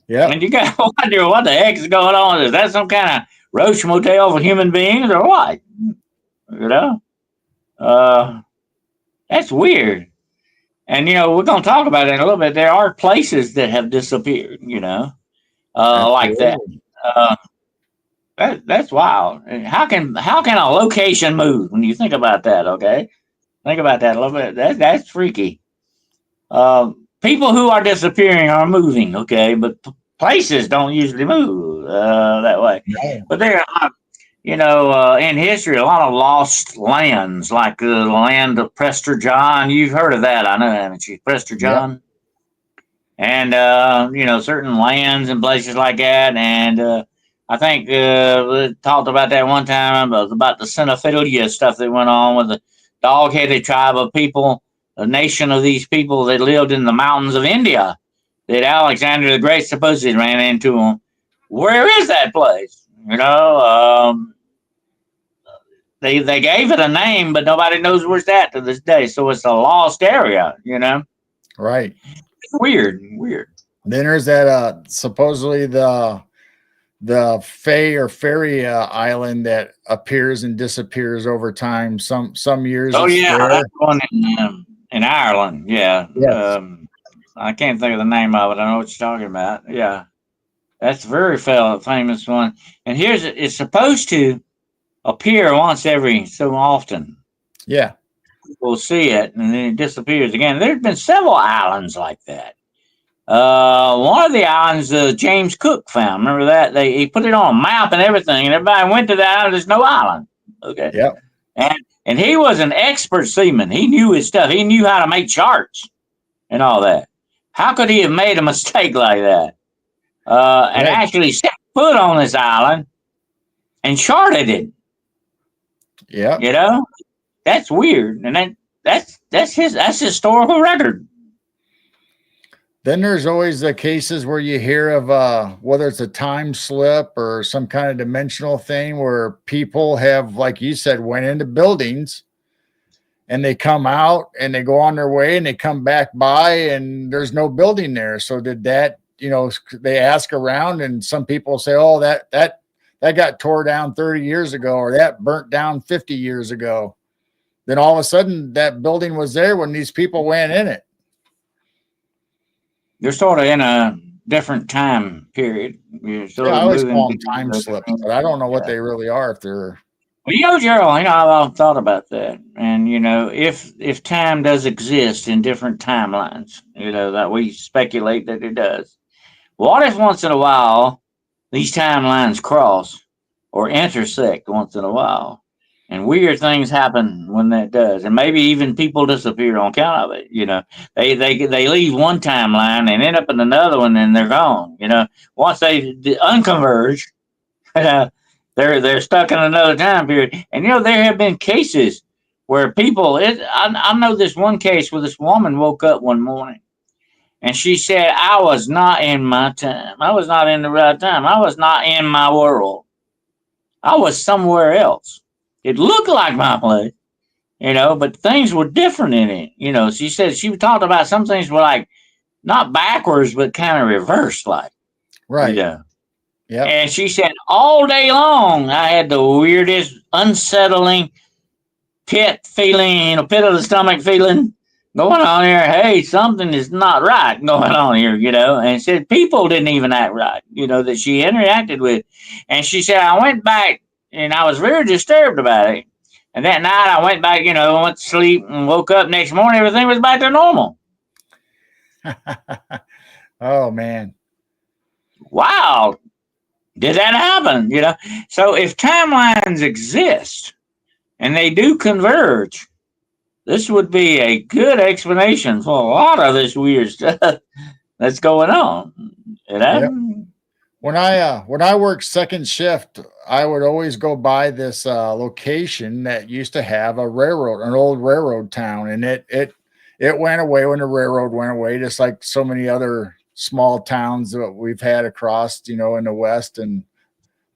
Yeah. And you got to wonder what the heck is going on. Is that some kind of roach motel for human beings or what? That's weird. And we're going to talk about it in a little bit. There are places that have disappeared, like that. That's wild. And how can a location move when you think about that? Okay, think about that a little bit. That's freaky. People who are disappearing are moving, okay, but places don't usually move that way. No. But there, in history, a lot of lost lands, like the land of Prester John. You've heard of that, I know, haven't you? Prester Yep. John. And, certain lands and places like that. And I think we talked about that one time about the Cinephilia stuff that went on with the dog-headed tribe of people, a nation of these people that lived in the mountains of India that Alexander the Great supposedly ran into them. Where is that place? They gave it a name, but nobody knows where it's at to this day. So it's a lost area, Right. Weird. Then there's that supposedly the Fay or Fairy island that appears and disappears over time. Some years. Oh yeah, there. that's one in Ireland. Yeah. Yes. I can't think of the name of it. I know what you're talking about. Yeah, that's a very famous one. And it's supposed to appear once every so often. Yeah. We'll see it, and then it disappears again. There's been several islands like that. One of the islands James Cook found. Remember that? He put it on a map and everything, and everybody went to the island. There's no island. Okay. Yep. And he was an expert seaman. He knew his stuff. He knew how to make charts and all that. How could he have made a mistake like that? And actually set foot on this island and charted it. Yeah. That's weird. And that's historical record. Then there's always the cases where you hear of whether it's a time slip or some kind of dimensional thing where people have, like you said, went into buildings and they come out and they go on their way and they come back by and there's no building there. So did that, they ask around and some people say, oh, that got tore down 30 years ago or that burnt down 50 years ago. Then all of a sudden that building was there when these people went in it. You're sort of in a different time period. I always call them time slips, but I don't know what they really are. If they're, well, Gerald, I've thought about that, and if time does exist in different timelines, that we speculate that it does. What if once in a while these timelines cross or intersect once in a while? And weird things happen when that does, and maybe even people disappear on account of it. They leave one timeline and end up in another one, and they're gone. Once they unconverge, they're stuck in another time period. And there have been cases where people. I know this one case where this woman woke up one morning, and she said, "I was not in my time. I was not in the right time. I was not in my world. I was somewhere else. It looked like my place, but things were different in it. She said she talked about some things were like not backwards, but kind of reversed, like. Right. Yeah. And she said all day long, I had the weirdest, unsettling pit feeling, pit of the stomach feeling going on here. Hey, something is not right going on here, and said people didn't even act right, that she interacted with. And she said, I went back and I was very disturbed about it. And that night I went back, went to sleep and woke up next morning. Everything was back to normal. Oh, man. Wow. Did that happen? So if timelines exist and they do converge, this would be a good explanation for a lot of this weird stuff that's going on. Yep. When I worked second shift, I would always go by this location that used to have an old railroad town, and it went away when the railroad went away, just like so many other small towns that we've had across, in the West and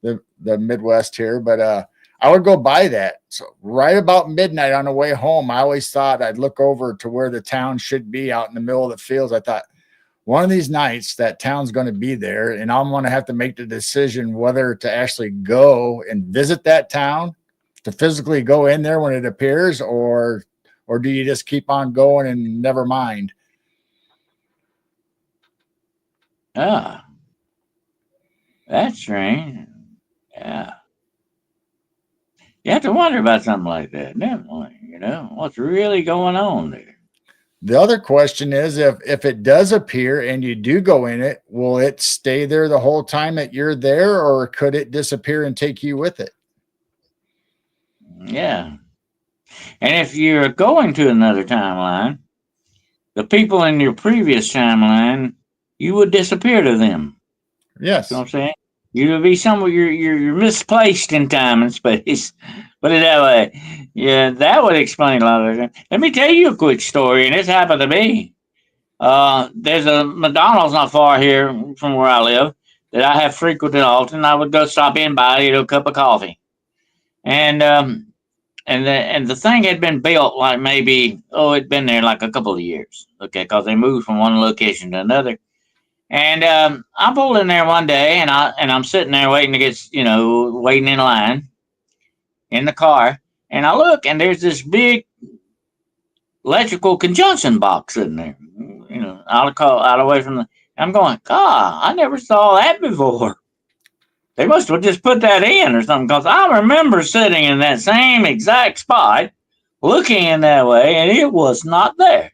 the Midwest here. But I would go by that. So right about midnight on the way home, I always thought I'd look over to where the town should be out in the middle of the fields. I thought, one of these nights that town's going to be there and I'm going to have to make the decision whether to actually go and visit that town, to physically go in there when it appears, or do you just keep on going and never mind? Ah, that's strange. Yeah. You have to wonder about something like that, definitely. What's really going on there? The other question is, if it does appear and you do go in it, will it stay there the whole time that you're there, or could it disappear and take you with it? Yeah. And if you're going to another timeline, the people in your previous timeline, you would disappear to them. You know Yes. what I'm saying? You would be somewhere you're misplaced in time and space. Put it that way. Yeah, that would explain a lot of it. Let me tell you a quick story, and this happened to me. There's a McDonald's not far here from where I live that I have frequented often. I would go stop in by, a cup of coffee, and the thing had been built like maybe it'd been there like a couple of years, okay, because they moved from one location to another. And I pulled in there one day, and I'm sitting there waiting to get, waiting in line in the car, and I look, and there's this big electrical conjunction box sitting there, out away from the. I'm going, God, I never saw that before. They must have just put that in or something, because I remember sitting in that same exact spot, looking in that way, and it was not there.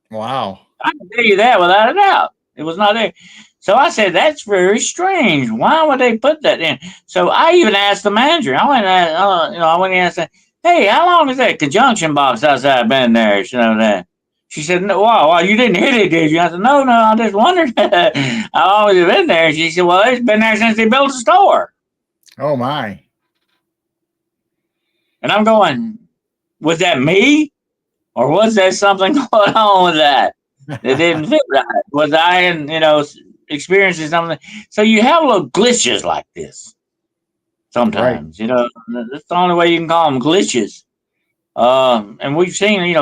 Wow. I can tell you that without a doubt. It was not there. So I said, that's very strange. Why would they put that in? So I even asked the manager. I went, I went in and said, hey, how long has that conjunction box outside been there? That. She said, no, wow, you didn't hit it, did you? I said, no, I just wondered how long has it been there. She said, well, it's been there since they built the store. Oh, my. And I'm going, was that me? Or was there something going on with that? It didn't fit right. Was I experiencing something? So you have little glitches like this sometimes. Right. That's the only way you can call them glitches. And we've seen, I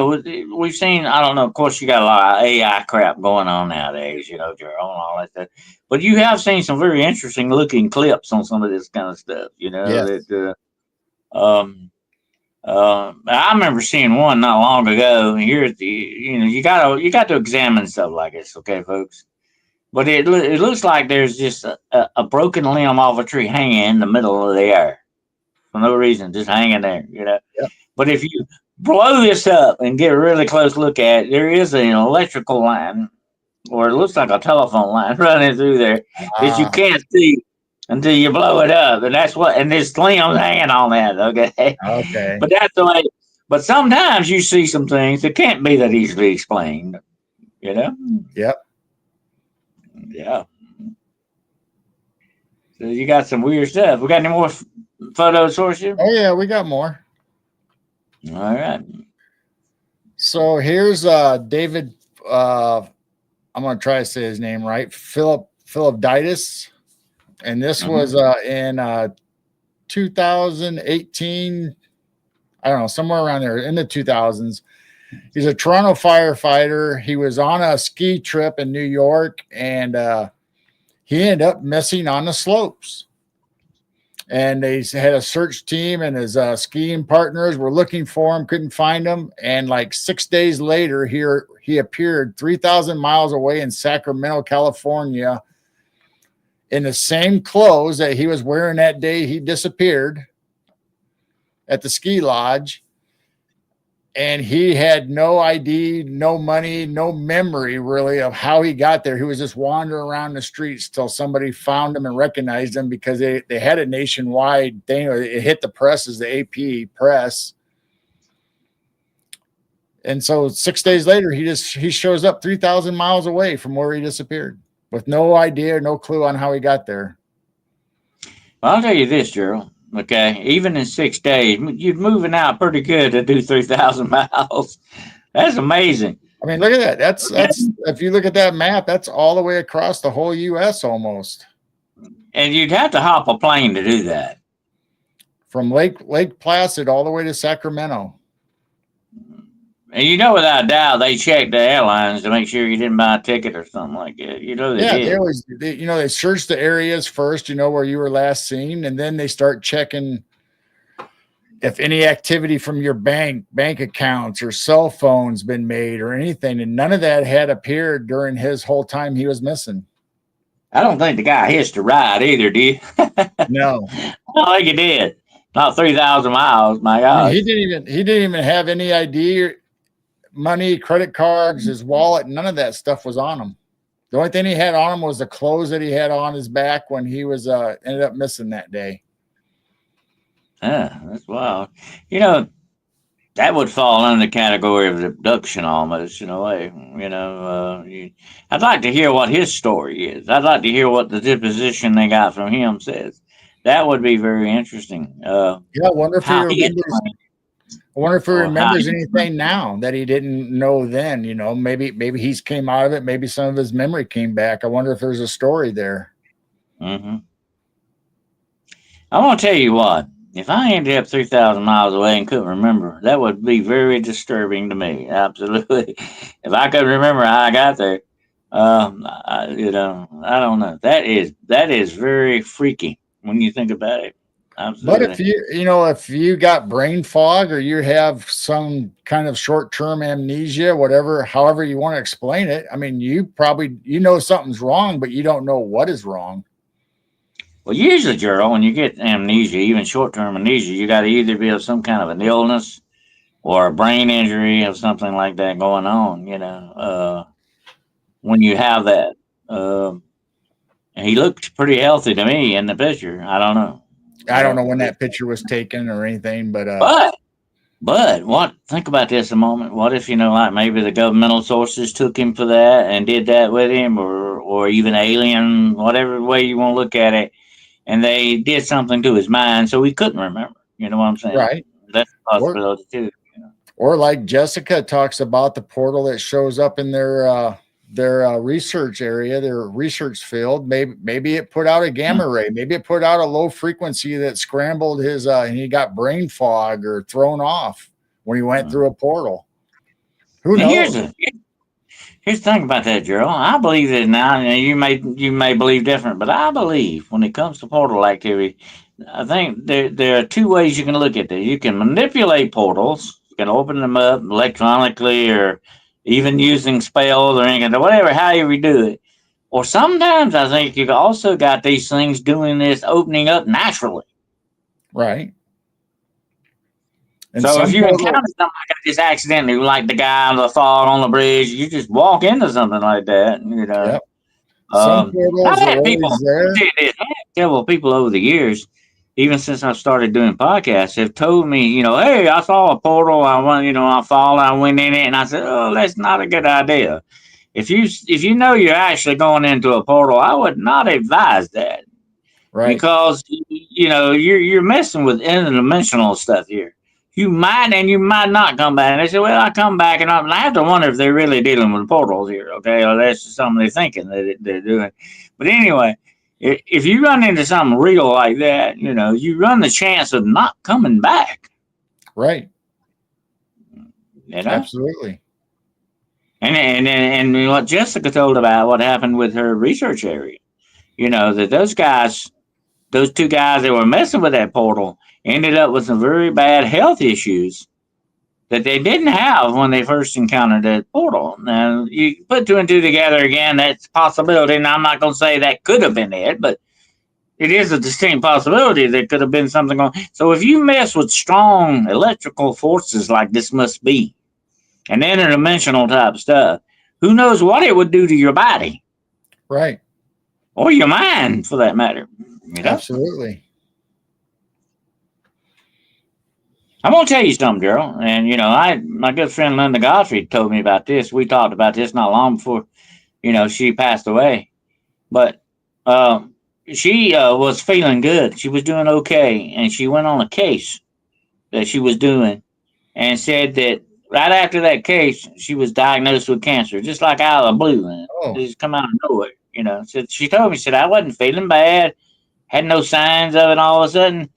don't know, of course, you got a lot of AI crap going on nowadays, Gerald, and all that stuff. But you have seen some very interesting looking clips on some of this kind of stuff, Yes. I remember seeing one not long ago. Here's you got to examine stuff like this, okay, folks. But it looks like there's just a broken limb off a tree hanging in the middle of the air for no reason, just hanging there, Yep. But if you blow this up and get a really close look at it, there is an electrical line, or it looks like a telephone line running through there that you can't see until you blow it up, and this limb's hanging on that, okay? Okay. But that's the way. But sometimes you see some things that can't be that easily explained, Yep. Yeah. So you got some weird stuff. We got any more photos for you? Oh, yeah, we got more. All right. So here's David. I'm going to try to say his name right. Philippiditis. And this was in 2018. I don't know, somewhere around there in the 2000s. He's a Toronto firefighter. He was on a ski trip in New York, and he ended up missing on the slopes. And they had a search team, and his skiing partners were looking for him, couldn't find him. And like 6 days later, he appeared 3,000 miles away in Sacramento, California, in the same clothes that he was wearing that day he disappeared at the ski lodge. And he had no ID, no money, no memory really of how he got there. He was just wandering around the streets till somebody found him and recognized him, because they had a nationwide thing. It hit the press as the AP press. And so 6 days later, he shows up 3,000 miles away from where he disappeared with no idea, no clue on how he got there. Well, I'll tell you this, Gerald. Okay, even in 6 days, you're moving out pretty good to do 3,000 miles. That's amazing. I mean, look at that. That's if you look at that map, that's all the way across the whole U.S. almost. And you'd have to hop a plane to do that. From Lake Placid all the way to Sacramento. And without a doubt, they checked the airlines to make sure you didn't buy a ticket or something like that. They did. They always, they search the areas first, where you were last seen, and then they start checking if any activity from your bank accounts or cell phones been made or anything. And none of that had appeared during his whole time he was missing. I don't think the guy hitched a ride either, do you? No. I don't think he did. Not 3,000 miles, my God. He didn't even have any ID, money, credit cards, his wallet. None of that stuff was on him. The only thing he had on him was the clothes that he had on his back when he was ended up missing that day. Yeah, that's wild. You know, that would fall under the category of abduction almost in a way. I'd like to hear what his story is. I'd like to hear what the deposition they got from him says. That would be very interesting. Yeah, I wonder if he How he remembers. explained I wonder if he or how remembers he explained. anything now that he didn't know then. You know, maybe he's came out of it. Maybe some of his memory came back. I wonder if there's a story there. Hmm. I want to tell you what. If I ended up 3,000 miles away and couldn't remember, that would be very disturbing to me. Absolutely. If I could remember how I got there, I don't know. That is very freaky when you think about it. But if Absolutely. if you got brain fog or you have some kind of short-term amnesia, whatever, however you want to explain it, I mean, you know something's wrong, but you don't know what is wrong. Well, usually, Gerald, when you get amnesia, even short-term amnesia, you got to either be of some kind of an illness or a brain injury or something like that going on. When you have that. Uh, he looked pretty healthy to me in the picture. I don't know. I don't know when that picture was taken or anything, but But what? Think about this a moment. What if like maybe the governmental sources took him for that and did that with him, or even alien, whatever way you want to look at it, and they did something to his mind so he couldn't remember. You know what I'm saying? right. That's a Or possibility too. or like Jessica talks about the portal that shows up in their research area, their research field. Maybe it put out a gamma ray. Maybe it put out a low frequency that scrambled his and he got brain fog or thrown off when he went Mm. through a portal. Who Now knows? here's the thing about that, Gerald. I believe that now. You may believe different, but I believe when it comes to portal activity, I think there are two ways you can look at this. You can manipulate portals. You can open them up electronically, or even using spells or anything, whatever. However you do it. Or sometimes I think you've also got these things doing this opening up naturally. Right. And So if some you portal, encounter something like that just accidentally, like the guy on the fog on the bridge, you just walk into something like that. yep. Some I've portals are had people, always there. I've had several people over the years, even since I started doing podcasts, have told me, hey, I saw a portal, I went, I fall, I went in it, and I said, oh, that's not a good idea. If you know you're actually going into a portal, I would not advise that Right. because you're messing with interdimensional stuff here. You might and you might not come back. And they say, well, I come back and I have to wonder if they're really dealing with portals here, okay? Or that's just something they're thinking that they're doing. But anyway, if you run into something real like that, you run the chance of not coming back. Right. You know? Absolutely. And what Jessica told about what happened with her research area, that those two guys that were messing with that portal ended up with some very bad health issues that they didn't have when they first encountered that portal. Now, you put two and two together again, that's a possibility. And I'm not going to say that could have been it, but it is a distinct possibility that could have been something going. So if you mess with strong electrical forces like this must be, and interdimensional type stuff, who knows what it would do to your body Right. or your mind for that matter. Absolutely. I'm gonna tell you something, Gerald. And my good friend Linda Godfrey told me about this. We talked about this not long before, she passed away. But she was feeling good. She was doing okay, and she went on a case that she was doing, and said that right after that case, she was diagnosed with cancer, just like out of the blue, and Oh, it just come out of nowhere. So she told me, said I wasn't feeling bad, had no signs of it. All of a sudden,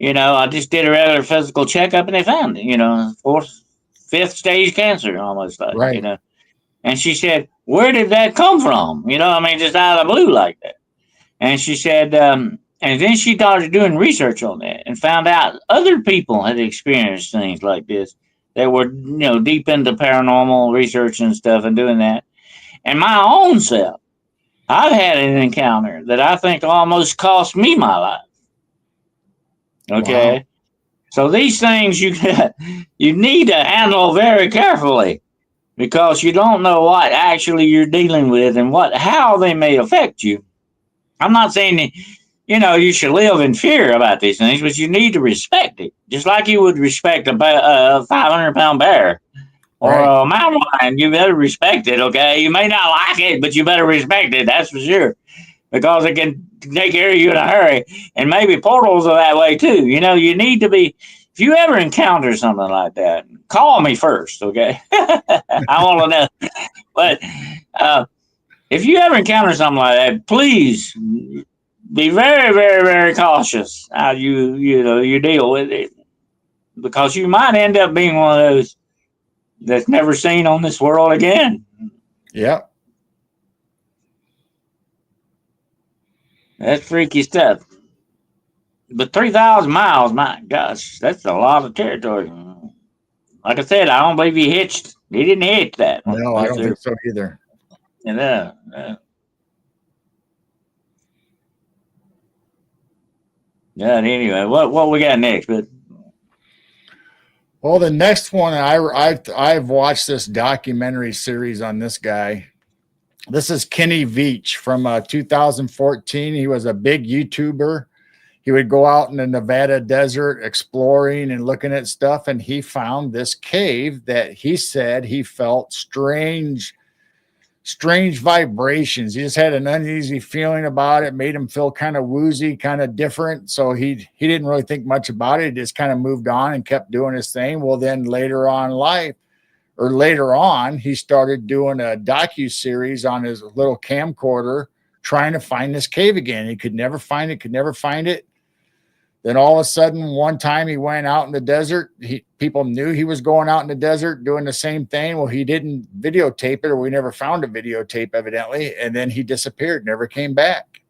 I just did a regular physical checkup, and they found it. Fourth, fifth stage cancer, almost like. right. And she said, "Where did that come from?" I mean, just out of the blue like that. And she said, and then she started doing research on that and found out other people had experienced things like this that were, deep into paranormal research and stuff and doing that. And my own self, I've had an encounter that I think almost cost me my life. Wow. Okay. So these things you need to handle very carefully because you don't know what actually you're dealing with and how they may affect you. I'm not saying you should live in fear about these things, but you need to respect it, just like you would respect a 500-pound bear or Right. a mountain lion. You better respect it, okay? You may not like it, but you better respect it. That's for sure, because it can take care of you in a hurry. And maybe portals are that way too. You need to be. If you ever encounter something like that, call me first, okay? I want to know. But if you ever encounter something like that, please be very, very, very cautious how you deal with it, because you might end up being one of those that's never seen on this world again. Yep. That's freaky stuff. But 3,000 miles, my gosh, that's a lot of territory. Like I said, I don't believe he hitched. He didn't hitch that one. No, I don't think so either. Yeah. Anyway, what we got next? But Well, the next one, I've watched this documentary series on this guy. This is Kenny Veach from 2014. He was a big YouTuber. He would go out in the Nevada desert exploring and looking at stuff, and he found this cave that he said he felt strange vibrations. He just had an uneasy feeling about it, made him feel kind of woozy, kind of different. So he didn't really think much about it. He just kind of moved on and kept doing his thing. Well, then later on, he started doing a docu-series on his little camcorder, trying to find this cave again. He could never find it. Then all of a sudden, one time he went out in the desert. People knew he was going out in the desert doing the same thing. Well, he didn't videotape it, or we never found a videotape, evidently. And then he disappeared, never came back.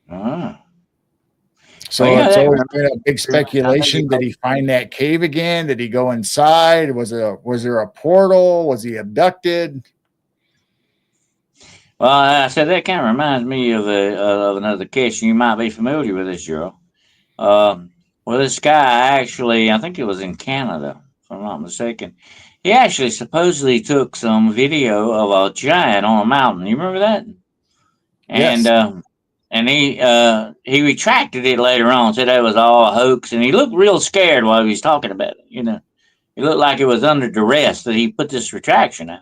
So it's always been a big speculation. Did he find that cave again? Did he go inside? Was there a portal? Was he abducted? Well, I said that kind of reminds me of another case. You might be familiar with this, girl. Well, this guy actually, I think it was in Canada, if I'm not mistaken. He actually supposedly took some video of a giant on a mountain. You remember that? And Yes. And he retracted it later on, said that was all a hoax, and he looked real scared while he was talking about it. He looked like it was under duress that he put this retraction out.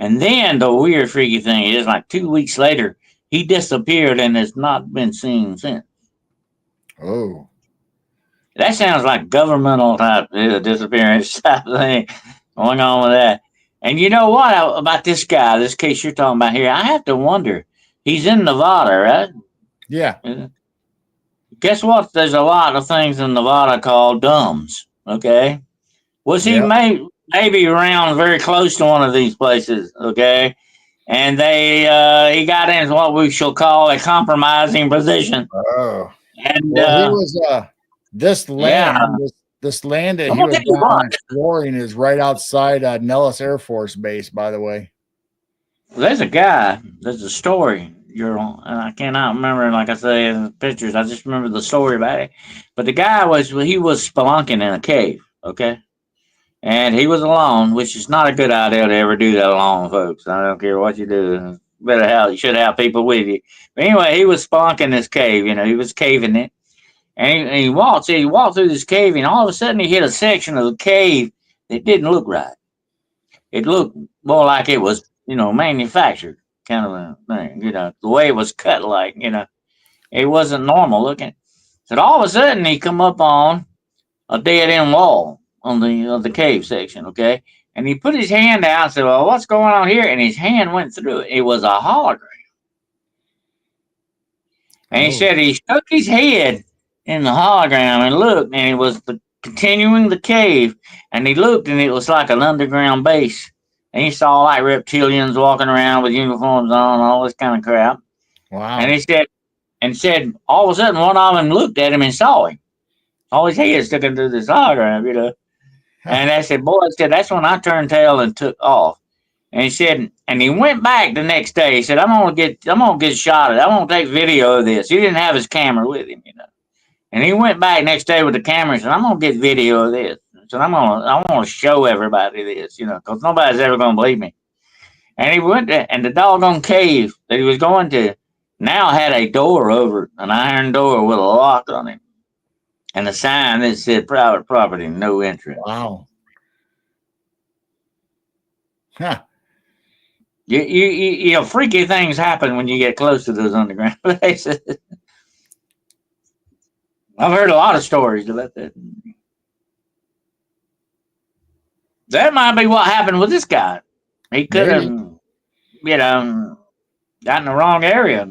And then the weird, freaky thing is, like 2 weeks later, he disappeared and has not been seen since. Oh, that sounds like governmental type disappearance type thing going on with that. And you know what about this guy, this case you're talking about here? I have to wonder. He's in Nevada, right? Yeah. Guess what? There's a lot of things in Nevada called dumbs. Okay. Was he maybe around very close to one of these places? Okay. And he got into what we shall call a compromising position. Oh. And well, he was this land that he was down exploring is right outside Nellis Air Force Base, by the way. There's a story, and I cannot remember, like I say, in the pictures. I just remember the story about it. But the guy was spelunking in a cave, okay? And he was alone, which is not a good idea to ever do that alone, folks. I don't care what you do. You should have people with you. But anyway, he was spelunking this cave, he was caving it. And he walked through this cave, and all of a sudden he hit a section of the cave that didn't look right. It looked more like it was, manufactured kind of a thing, the way it was cut, like, it wasn't normal looking. So all of a sudden he come up on a dead end wall on the cave section, okay? And he put his hand out and said, well, what's going on here? And his hand went through it. It was a hologram. And he said he stuck his head in the hologram and looked, and it was continuing the cave. And he looked, and it was like an underground base. And he saw like reptilians walking around with uniforms on, all this kind of crap. Wow. And he said all of a sudden one of them looked at him and saw him. All his head sticking through this hologram, And I said, boy, that's when I turned tail and took off. And he said, and he went back the next day. He said, I'm gonna get shot at. I'm gonna take video of this. He didn't have his camera with him, And he went back next day with the camera and said, I'm gonna get video of this. So I want to show everybody this, because nobody's ever gonna believe me. And he went to, and the doggone cave that he was going to, now had a door over it, an iron door with a lock on it, and a sign that said private property, no entrance. Wow. Huh. You know, freaky things happen when you get close to those underground places. I've heard a lot of stories about that. That might be what happened with this guy. He could have, Maybe. you know, got in the wrong area.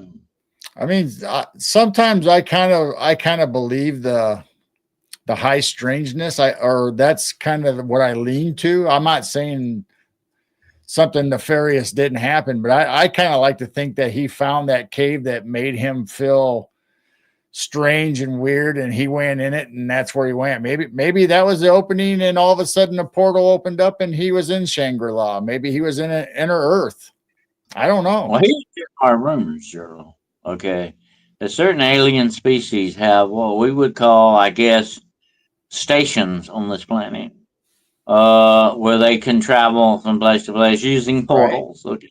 I mean, sometimes I kind of believe the high strangeness. Or that's kind of what I lean to. I'm not saying something nefarious didn't happen, but I kind of like to think that he found that cave that made him feel strange and weird, and he went in it, and that's where he went. Maybe that was the opening, and all of a sudden a portal opened up, and he was in Shangri-La. Maybe he was in an inner Earth. I don't know. Well, here's our rumors, Cheryl. Okay, that certain alien species have what we would call, I guess, stations on this planet, where they can travel from place to place using Right. portals. Okay.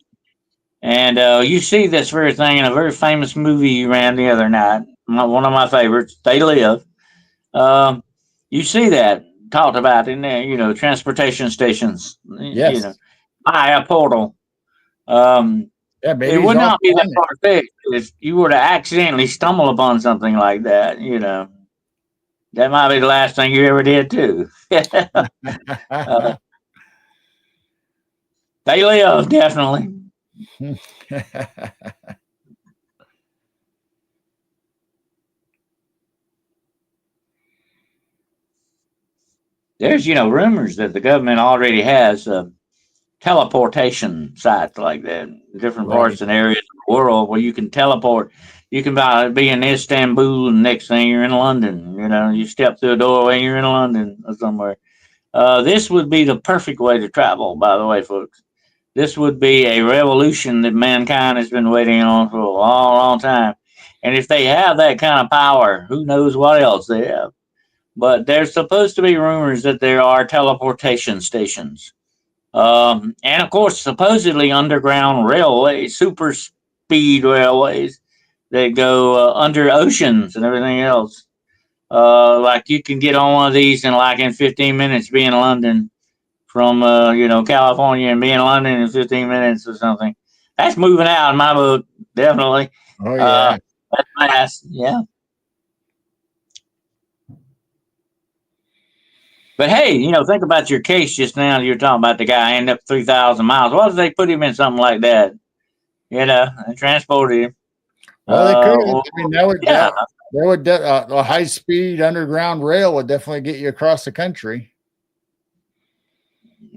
And you see this very thing in a very famous movie you ran the other night. One of my favorites, They Live. Um, you see that talked about in there, you know, transportation stations, you know, Yes. by a portal. Yeah, It maybe he's would off not be that planet. far fetched if you were to accidentally stumble upon something like that, you know. That might be the last thing you ever did, too. They live, definitely. There's, you know, rumors that the government already has teleportation sites like that, different Right. parts and areas of the world where you can teleport. You can be in Istanbul, and next thing you're in London. You know, you step through a doorway, you're in London or somewhere. This would be the perfect way to travel, by the way, folks. This would be a revolution that mankind has been waiting on for a long, long time. And if they have that kind of power, who knows what else they have. But there's supposed to be rumors that there are teleportation stations. And of course, supposedly underground railways, super speed railways that go under oceans and everything else. Like you can get on one of these and like in 15 minutes be in London from you know, California, and be in London in 15 minutes or something. That's moving out in my book, definitely. Oh Uh, yeah. that's fast, yeah. But hey, you know, think about your case just now. You're talking about the guy ended up 3,000 miles. What if they put him in something like that? You know, and transported him. Well, they could. Well, I mean, that would yeah, a high speed underground rail would definitely get you across the country.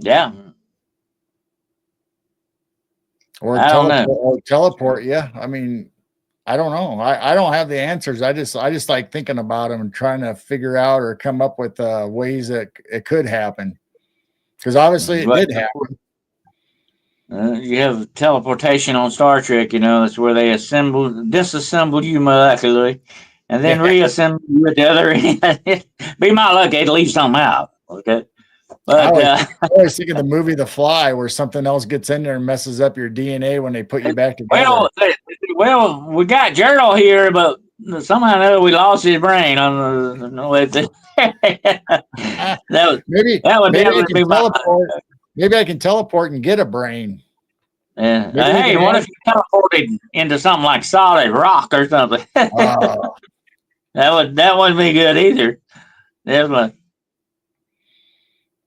yeah. Or I don't know. teleport. Yeah. I mean, I don't know. I don't have the answers. I just like thinking about them and trying to figure out or come up with ways that it could happen. Because obviously it But did happen. you have teleportation on Star Trek. You know, that's where they disassemble you molecularly, and then Yeah. reassemble you at the other end. Be my luck, they'd leave something out. Okay, I but always, I always think of the movie The Fly, where something else gets in there and messes up your DNA when they put you back together. well, we got Gerald here, but somehow or another we lost his brain on the with it. that was maybe that would maybe I definitely can be my. teleport. Maybe I can teleport and get a brain. Yeah. Maybe we Hey, can what have. if you teleported into something like solid rock or something? Uh, That wouldn't be good either. Definitely.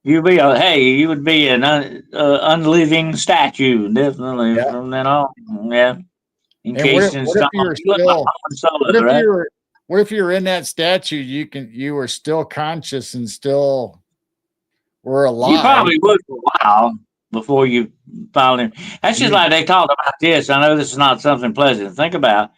You would be an unliving statue, definitely yeah. from then on. Yeah, And encased in what if stone. you're You look like still? Han Solo, What if right? you're? What if you're in that statue? You were still conscious and still were You alive. probably would for a while before you finally. That's just You like they talked about this. I know this is not something pleasant to think about,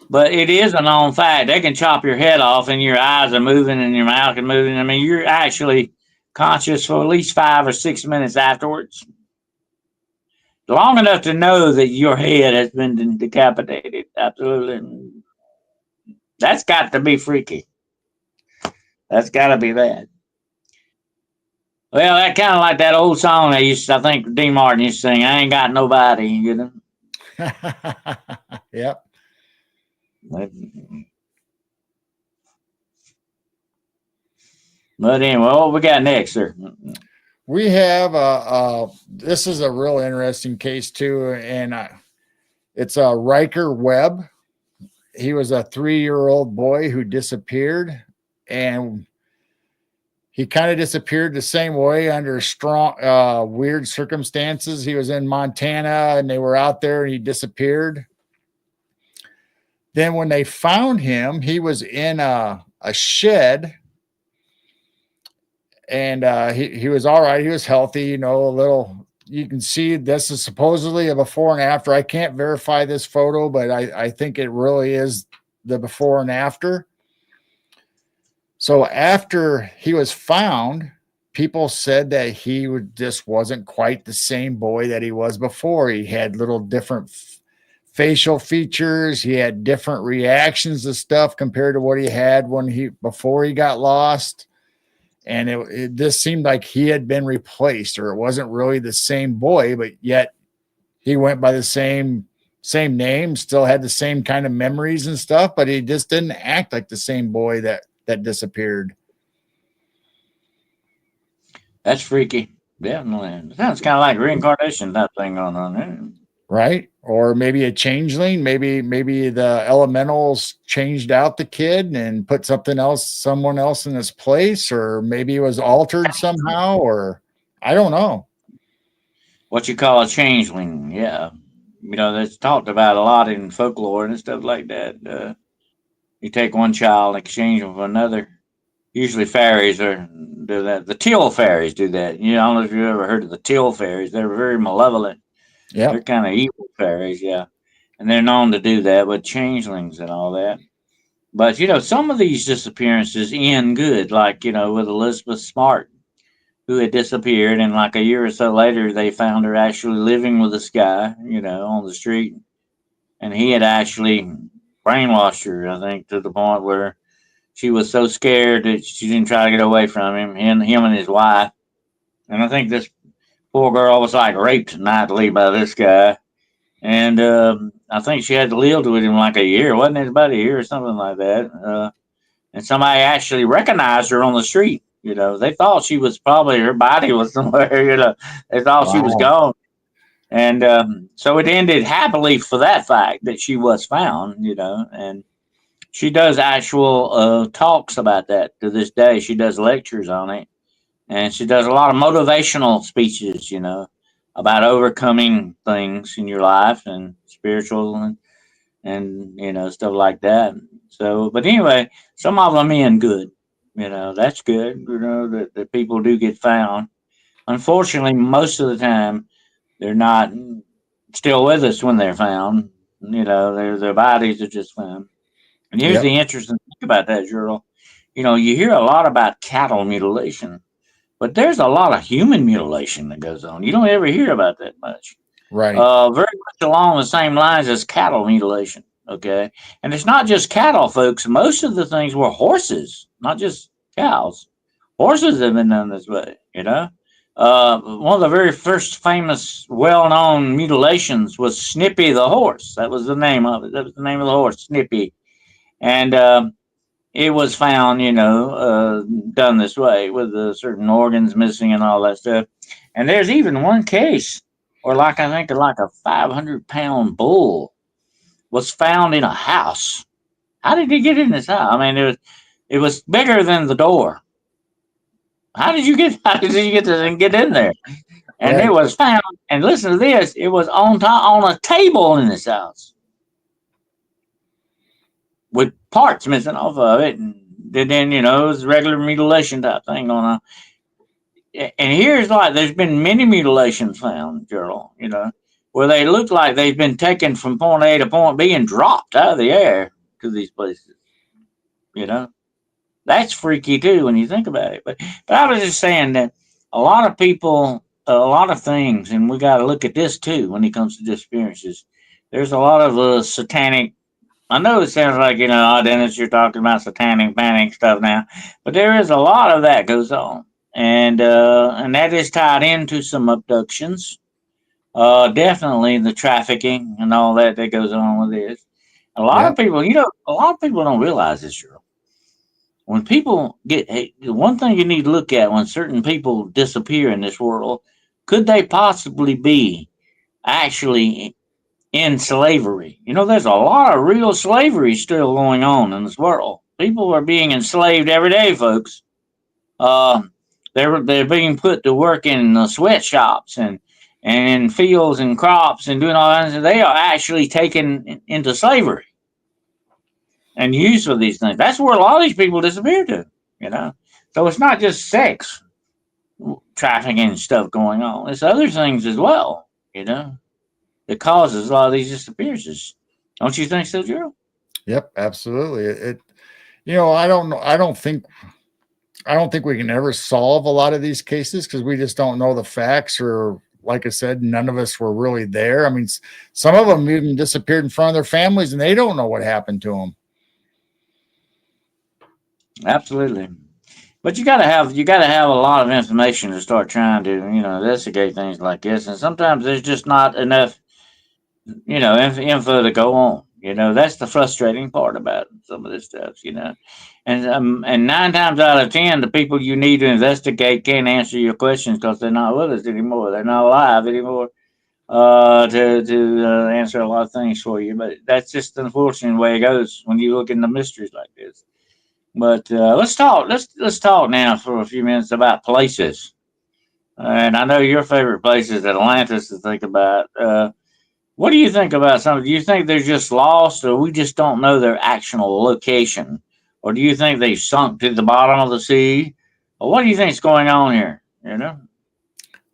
but it is a known fact. They can chop your head off, and your eyes are moving, and your mouth is moving. I mean, you're actually conscious for at least 5 or 6 minutes afterwards, long enough to know that your head has been decapitated. Absolutely, that's got to be freaky. That's got to be bad. Well, that kind of like that old song I think Dean Martin used to sing. I ain't got nobody, you know. yep. But anyway, what we got next, sir? We have this is a real interesting case too, and it's a Riker Webb. He was a 3-year-old boy who disappeared, and he kind of disappeared the same way under strong, weird circumstances. He was in Montana, and they were out there, and he disappeared. Then when they found him, he was in a shed, and he was all right. He was healthy, you know, a little. You can see this is supposedly a before and after. I can't verify this photo, but I think it really is the before and after. So after he was found, people said that he just wasn't quite the same boy that he was before. He had little different facial features. He had different reactions to stuff compared to what he had before he got lost. And it just seemed like he had been replaced, or it wasn't really the same boy, but yet he went by the same name, still had the same kind of memories and stuff, but he just didn't act like the same boy that disappeared. That's freaky. Definitely. It sounds kind of like reincarnation type thing going on there. Right? Or maybe a changeling. Maybe the elementals changed out the kid and put someone else in his place, or maybe it was altered somehow, or I don't know. What you call a changeling, yeah. You know, that's talked about a lot in folklore and stuff like that. You take one child and exchange them for another. Usually fairies do that. The teal fairies do that. You know, I don't know if you've ever heard of the teal fairies. They're very malevolent. Yeah. They're kind of evil fairies, yeah. And they're known to do that with changelings and all that. But, you know, some of these disappearances end good, like, you know, with Elizabeth Smart, who had disappeared. And like a year or so later, they found her actually living with this guy, you know, on the street. And he had actually brainwashed her, I think, to the point where she was so scared that she didn't try to get away from him, him and his wife. And I think this poor girl was like raped nightly by this guy. And I think she had to live with him like a year, wasn't it? About a year or something like that. And somebody actually recognized her on the street. You know, they thought she was probably her body was somewhere. You know, they thought she was Wow. gone. And so it ended happily for that fact that she was found. You know, and she does actual talks about that to this day. She does lectures on it, and she does a lot of motivational speeches. You know, about overcoming things in your life and spiritual and you know stuff like that. So, but anyway, some of them end good. You know, that's good. You know that people do get found. Unfortunately, most of the time they're not still with us when they're found. You know, their bodies are just found. And here's Yep. the interesting thing about that, Gerald. You know, you hear a lot about cattle mutilation, but there's a lot of human mutilation that goes on. You don't ever hear about that much. Right. Very much along the same lines as cattle mutilation. Okay, and it's not just cattle, folks. Most of the things were horses, not just cows. Horses have been done this way. You know, one of the very first famous, well-known mutilations was Snippy the horse. That was the name of it. That was the name of the horse, Snippy, and it was found, you know, done this way with certain organs missing and all that stuff. And there's even one case where, like, I think like a 500-pound bull was found in a house. How did he get in this house? I mean, it was bigger than the door. How did you get? How did you get to get in there? And it Right. was found. And listen to this: it was on top on a table in this house with parts missing off of it, and then you know it was a regular mutilation type thing going on. And here's like there's been many mutilations found, Gerald. You know, where they look like they've been taken from point A to point B and dropped out of the air to these places. You know, that's freaky too when you think about it. But I was just saying that a lot of people, a lot of things, and we got to look at this too when it comes to disappearances. There's a lot of satanic. I know it sounds like, you know, oh, Dennis, you're talking about satanic panic stuff now, but there is a lot of that goes on, and that is tied into some abductions. Definitely the trafficking and all that that goes on with this, A lot Yeah. of people, you know, a lot of people don't realize this, Gerald. When people get, hey, one thing you need to look at when certain people disappear in this world, could they possibly be actually in slavery? You know, there's a lot of real slavery still going on in this world. People are being enslaved every day, folks. Uh, they're being put to work in sweatshops and in fields and crops and doing all that. They are actually taken into slavery and used for these things. That's where a lot of these people disappear to. You know, so it's not just sex trafficking stuff going on. It's other things as well. You know, that causes a lot of these disappearances. Don't you think so, Gerald? Yep, absolutely. You know, I don't know. I don't think we can ever solve a lot of these cases because we just don't know the facts, or like I said, none of us were really there. I mean, some of them even disappeared in front of their families and they don't know what happened to them. Absolutely. But you gotta have a lot of information to start trying to investigate things like this, and sometimes there's just not enough info to go on. That's the frustrating part about some of this stuff. And 9 times out of 10, the people you need to investigate can't answer your questions because they're not with us anymore. They're not alive anymore to answer a lot of things for you. But that's just the unfortunate way it goes when you look into mysteries like this. But let's talk. Let's talk now for a few minutes about places. And I know your favorite place is Atlantis to think about. What do you think about some? Do you think they're just lost, or we just don't know their actual location, or do you think they sunk to the bottom of the sea, or what do you think is going on here?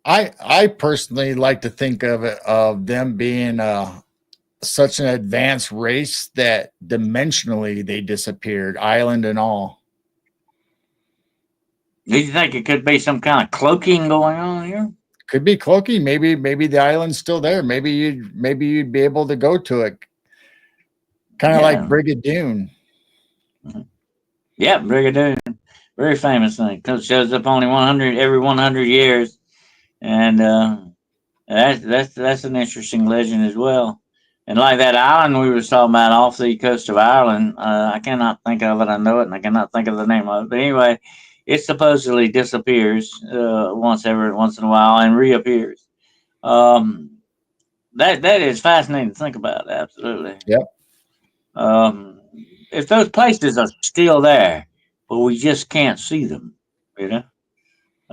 I personally like to think of them being such an advanced race that dimensionally they disappeared, island and all. Do you think it could be some kind of cloaking going on here? Could be cloaking. Maybe the island's still there. Maybe you'd be able to go to it. Kind of like Yeah. Brigadoon. Yeah, Brigadoon, very famous thing. Comes shows up only 100 every 100 years, and that's an interesting legend as well. And like that island we were talking about off the coast of Ireland, I cannot think of it. I know it, and I cannot think of the name of it. But anyway, it supposedly disappears once in a while and reappears. Um, that is fascinating to think about. Absolutely. Yep. Um, if those places are still there, but we just can't see them, you know.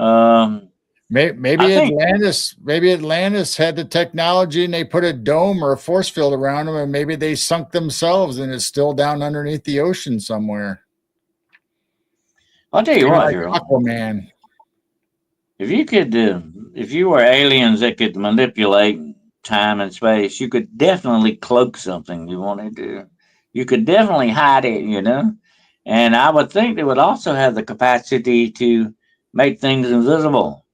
Um, I Maybe think Atlantis had the technology and they put a dome or a force field around them, and maybe they sunk themselves and it's still down underneath the ocean somewhere. I'll tell you Kind of what, like Harold. Aquaman. If you could, if you were aliens that could manipulate time and space, you could definitely cloak something you wanted to. You could definitely hide it. And I would think they would also have the capacity to make things invisible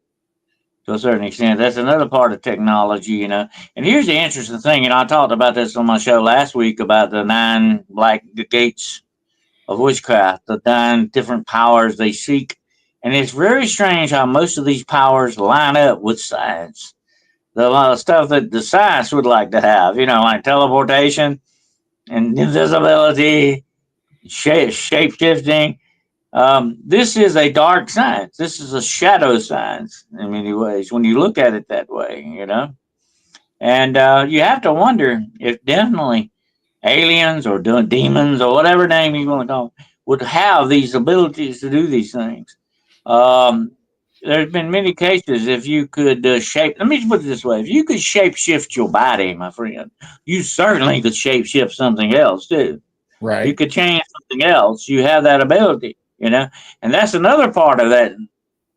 to a certain extent. That's another part of technology. And here's the interesting thing. I talked about this on my show last week about the 9 black gates of witchcraft, the 9 different powers they seek. And it's very strange how most of these powers line up with science. There's a lot of stuff that the science would like to have, like teleportation and invisibility, shape shifting. This is a dark science. This is a shadow science in many ways when you look at it that way. And you have to wonder if definitely aliens or demons or whatever name you want to call them would have these abilities to do these things. Um, there's been many cases if you could shape. Let me put it this way: if you could shape shift your body, my friend, you certainly could shape shift something else too. You Right. could change something else. You have that ability. And that's another part of that,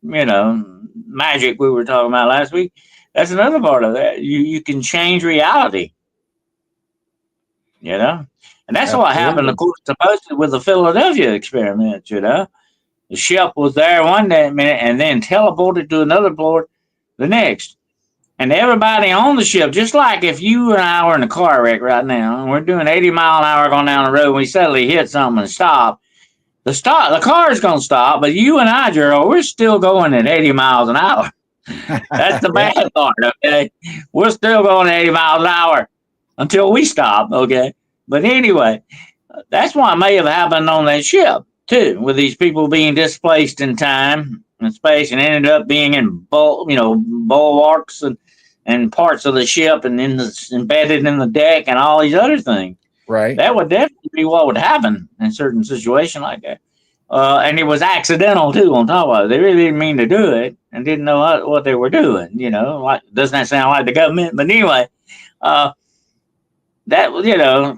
magic we were talking about last week. That's another part of that. You can change reality. you know. And that's what happened, of Absolutely. course, supposedly with the Philadelphia experiment. The ship was there one day minute and then teleported to another port the next. And everybody on the ship, just like if you and I were in a car wreck right now, and we're doing 80-mile-an-hour going down the road, and we suddenly hit something and stop. The car is going to stop, but you and I, Gerald, we're still going at 80 miles an hour. That's the Yeah. bad part, okay? We're still going at 80 miles an hour until we stop, okay? But anyway, that's what may have happened on that ship too, with these people being displaced in time and space, and ended up being in bulwarks and parts of the ship, and embedded in the deck, and all these other things. Right. That would definitely be what would happen in certain situations like that. And it was accidental too. On top of it, they really didn't mean to do it and didn't know what they were doing. Like, doesn't that sound like the government? But anyway, that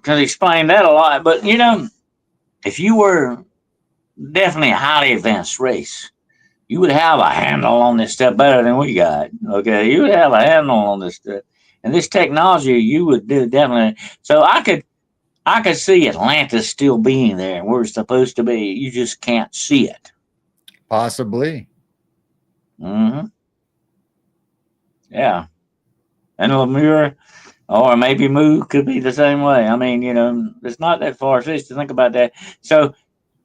can explain that a lot. But if you were definitely a highly advanced race, you would have a handle on this stuff better than we got. Okay, you would have a handle on this stuff, and this technology you would do definitely. So I could see Atlantis still being there, where it's supposed to be. You just can't see it. Possibly. Mm-hmm. Yeah, and Lemur, or maybe Mu could be the same way. I mean, it's not that far-fetched to think about that. So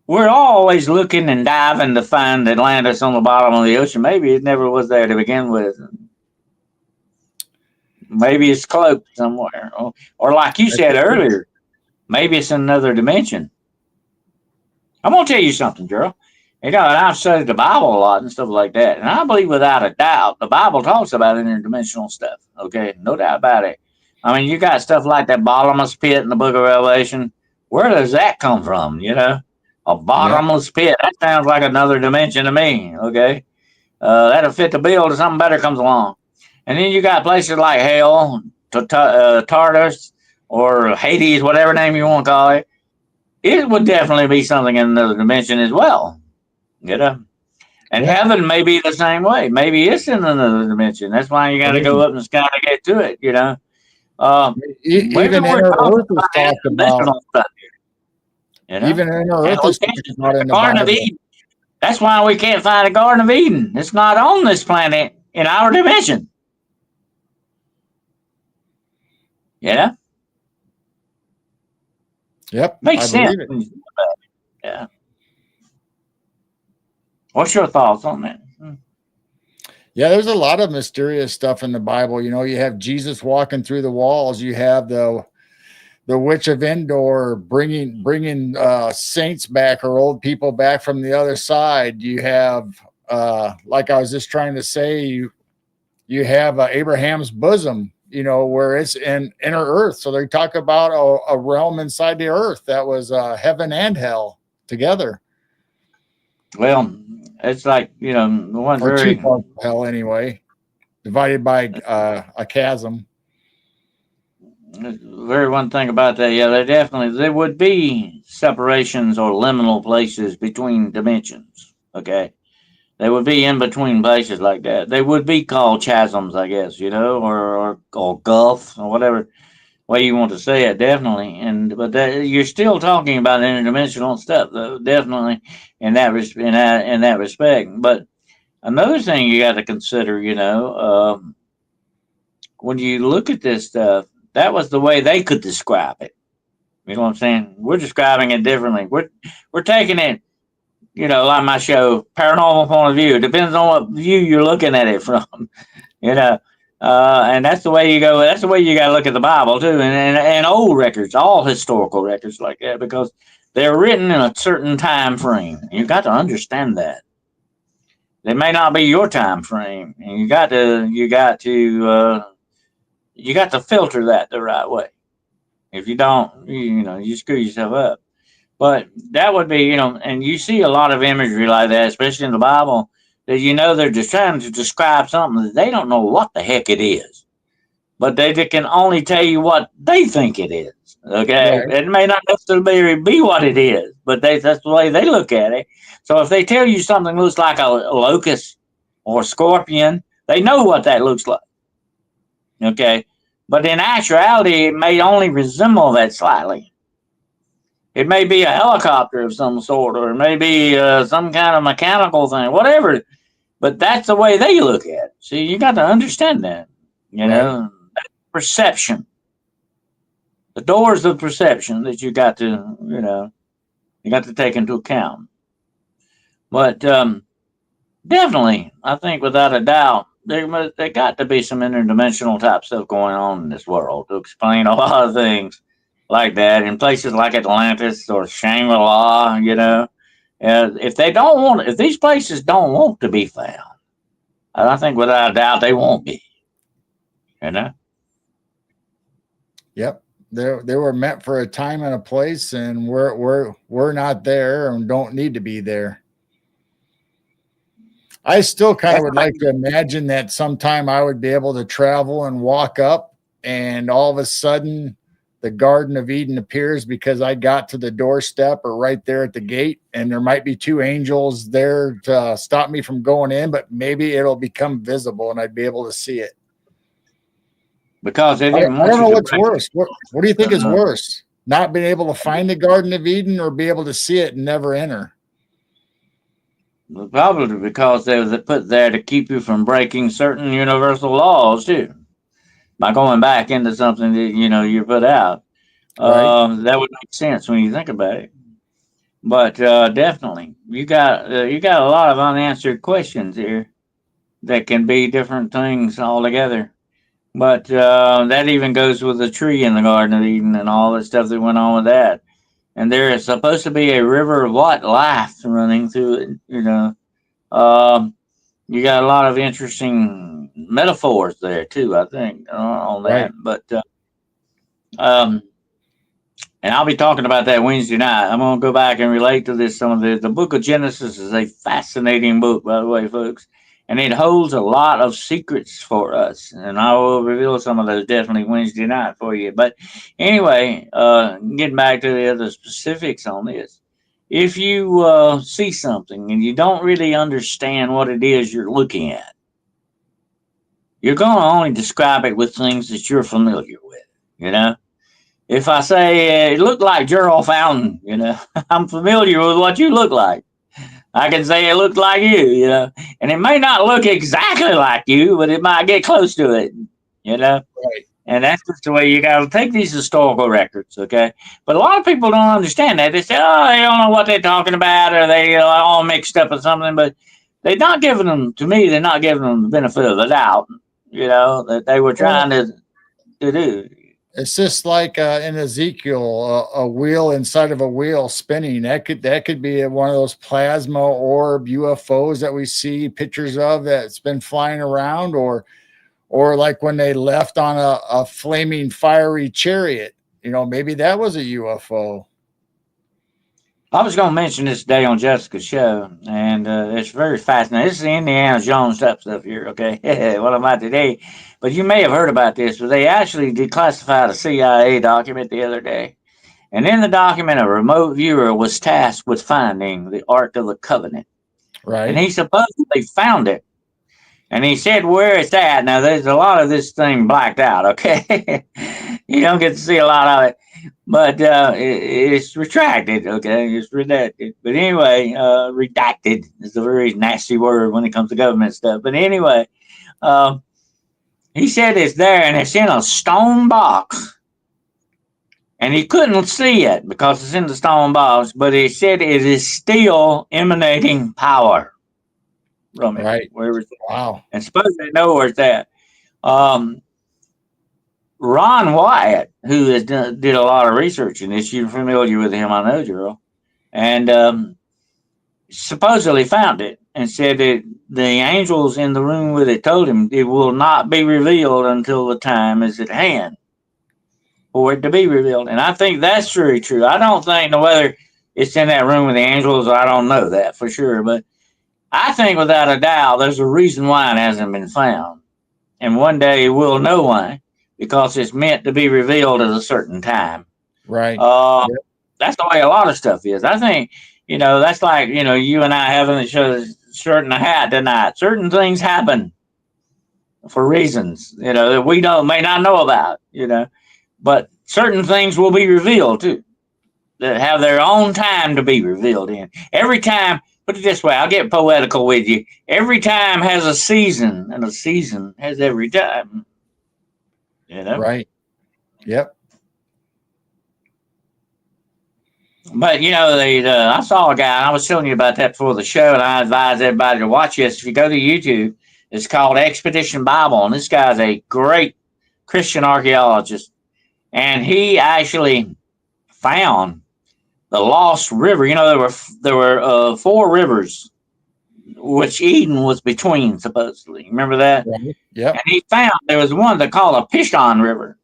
we're always looking and diving to find Atlantis on the bottom of the ocean. Maybe it never was there to begin with. Maybe it's cloaked somewhere. Or like you said earlier, maybe it's in another dimension. I'm going to tell you something, Gerald. And I've studied the Bible a lot and stuff like that. And I believe without a doubt, the Bible talks about interdimensional stuff. Okay, no doubt about it. I mean, you got stuff like that bottomless pit in the book of Revelation. Where does that come from, A bottomless pit. That sounds like another dimension to me. Okay, that'll fit the bill till something better comes along. And then you got places like hell, Tartarus, or Hades, whatever name you want to call it. It would definitely be something in another dimension as well. And heaven may be the same way. Maybe it's in another dimension. That's why you got to go up in the sky to get to it. Even Inner Earth is talked about. Stuff, Even Inner Earth is talked about in the Garden of Eden. That's why we can't find the Garden of Eden. It's not on this planet in our dimension. Yep. Makes sense. Yeah. What's your thoughts on that? Yeah, there's a lot of mysterious stuff in the Bible. You have Jesus walking through the walls. You have the witch of Endor bringing saints back or old people back from the other side. You have, like I was just trying to say, you have Abraham's bosom, where it's in inner earth. So they talk about a realm inside the earth that was heaven and hell together. Well, it's like, the one very hell anyway, divided by a chasm. Very one thing about that, there would be separations or liminal places between dimensions. Okay, they would be in between places like that. They would be called chasms, I guess, or gulf or whatever way you want to say it. Definitely, but you're still talking about interdimensional stuff, though. Definitely in that respect. But another thing you got to consider, when you look at this stuff, that was the way they could describe it. You know what I'm saying? We're describing it differently. We're taking it, like my show, paranormal point of view. It depends on what view you're looking at it from, and that's the way you go. That's the way you got to look at the Bible too, and old records, all historical records like that, because they're written in a certain time frame. You got to understand that. They may not be your time frame, and you got to filter that the right way. If you don't, you screw yourself up. But that would be, and you see a lot of imagery like that, especially in the Bible, that they're just trying to describe something that they don't know what the heck it is. But they can only tell you what they think it is. Okay? Right. It may not necessarily be what it is, but that's the way they look at it. So if they tell you something looks like a locust or a scorpion, they know what that looks like. Okay? But in actuality, it may only resemble that slightly. It may be a helicopter of some sort, or it may be some kind of mechanical thing, whatever. But that's the way they look at it. See, you got to understand that. That's perception. The doors of perception that you got to, take into account. But definitely, I think without a doubt, there got to be some interdimensional type stuff going on in this world to explain a lot of things like that in places like Atlantis or Shangri-La, if these places don't want to be found, I think without a doubt they won't be, you know? Yep. They were meant for a time and a place, and we're not there and don't need to be there. I still kind of would like to imagine that sometime I would be able to travel and walk up, and all of a sudden the Garden of Eden appears because I got to the doorstep or right there at the gate, and there might be two angels there to stop me from going in, but maybe it'll become visible and I'd be able to see it. Because they I didn't want don't you know to what's break. worse. What do you think is worse? Not being able to find the Garden of Eden or be able to see it and never enter? Probably because they was put there to keep you from breaking certain universal laws too. By going back into something that you put out, Right. that would make sense when you think about it. But definitely, you got a lot of unanswered questions here that can be different things altogether. But that even goes with the tree in the Garden of Eden and all the stuff that went on with that. And there is supposed to be a river of what life running through it. You got a lot of interesting metaphors there too. I think on that. Right. But um, and I'll be talking about that Wednesday night. I'm going to go back and relate to this. Some of the book of Genesis is a fascinating book, by the way, folks, and it holds a lot of secrets for us. And I will reveal some of those definitely Wednesday night for you. But anyway, getting back to the other specifics on this, if you see something and you don't really understand what it is you're looking at, you're going to only describe it with things that you're familiar with. If I say it looked like Gerald Fountain, I'm familiar with what you look like. I can say it looked like you, and it may not look exactly like you, but it might get close to it, Right. And that's just the way you got to take these historical records, okay? But a lot of people don't understand that. They say, oh, they don't know what they're talking about, or they all mixed up or something. But they're not giving them, to me, they're not giving them the benefit of the doubt, that they were trying to do. It's just like in Ezekiel, a wheel inside of a wheel spinning. That could be one of those plasma orb UFOs that we see pictures of that's been flying around, or like when they left on a flaming fiery chariot. Maybe that was a UFO. I was going to mention this today on Jessica's show, and it's very fascinating. This is the Indiana Jones type stuff here, okay? What am I today? But you may have heard about this, but they actually declassified a CIA document the other day. And in the document, a remote viewer was tasked with finding the Ark of the Covenant. Right. And he supposedly found it. And he said where it's at. Now, there's a lot of this thing blacked out, okay? You don't get to see a lot of it. But it's retracted, okay? It's redacted. But anyway, redacted is a very nasty word when it comes to government stuff. But anyway, he said it's there and it's in a stone box. And he couldn't see it because it's in the stone box, but he said it is still emanating power from it. Right. Where it's at. Wow. And supposed to know where it's at. Ron Wyatt, who has did a lot of research in this, you're familiar with him, I know, Gerald, and supposedly found it and said that the angels in the room with it told him it will not be revealed until the time is at hand for it to be revealed. And I think that's very true. I don't think whether it's in that room with the angels, I don't know that for sure, but I think without a doubt there's a reason why it hasn't been found. And one day we'll know why. Because it's meant to be revealed at a certain time. Right. Yep. That's the way a lot of stuff is. I think, that's like, you and I having a shirt and a hat tonight. Certain things happen for reasons, that we may not know about, but certain things will be revealed too, that have their own time to be revealed in. Every time, put it this way, I'll get poetical with you. Every time has a season, and a season has every time. Right. Yep. But I saw a guy. I was telling you about that before the show, and I advise everybody to watch this. If you go to YouTube, it's called Expedition Bible, and this guy's a great Christian archaeologist, and he actually found the lost river. You know, there were 4 rivers, which Eden was between, supposedly. Remember that? Right. Yep. And he found there was one they called a Pishon River.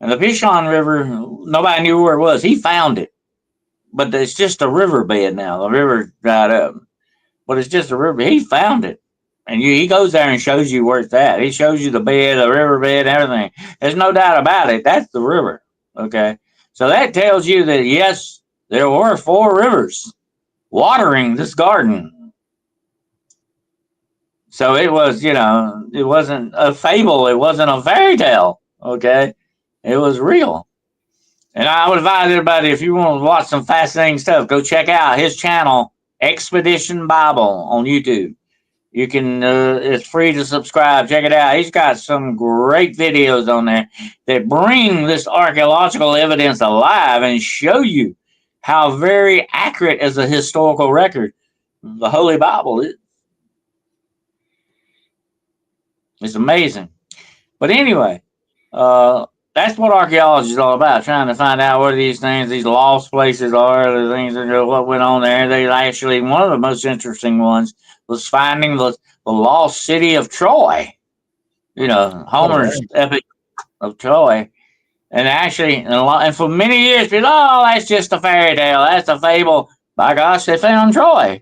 And the Pishon River, nobody knew where it was. He found it. But it's just a riverbed now. The river dried up. But it's just a river. He found it. And he goes there and shows you where it's at. He shows you the bed, the riverbed, everything. There's no doubt about it. That's the river. Okay. So that tells you that, yes, there were 4 rivers watering this garden. So it was, it wasn't a fable. It wasn't a fairy tale. Okay. It was real. And I would advise everybody, if you want to watch some fascinating stuff, go check out his channel, Expedition Bible, on YouTube. You can, it's free to subscribe. Check it out. He's got some great videos on there that bring this archaeological evidence alive and show you how very accurate as a historical record the Holy Bible is. It's amazing. But anyway, that's what archaeology is all about, trying to find out where these things, these lost places are, the things that what went on there. They actually, one of the most interesting ones was finding the lost city of Troy. Homer's epic of Troy. And actually, and for many years, people, that's just a fairy tale. That's a fable. By gosh, they found Troy.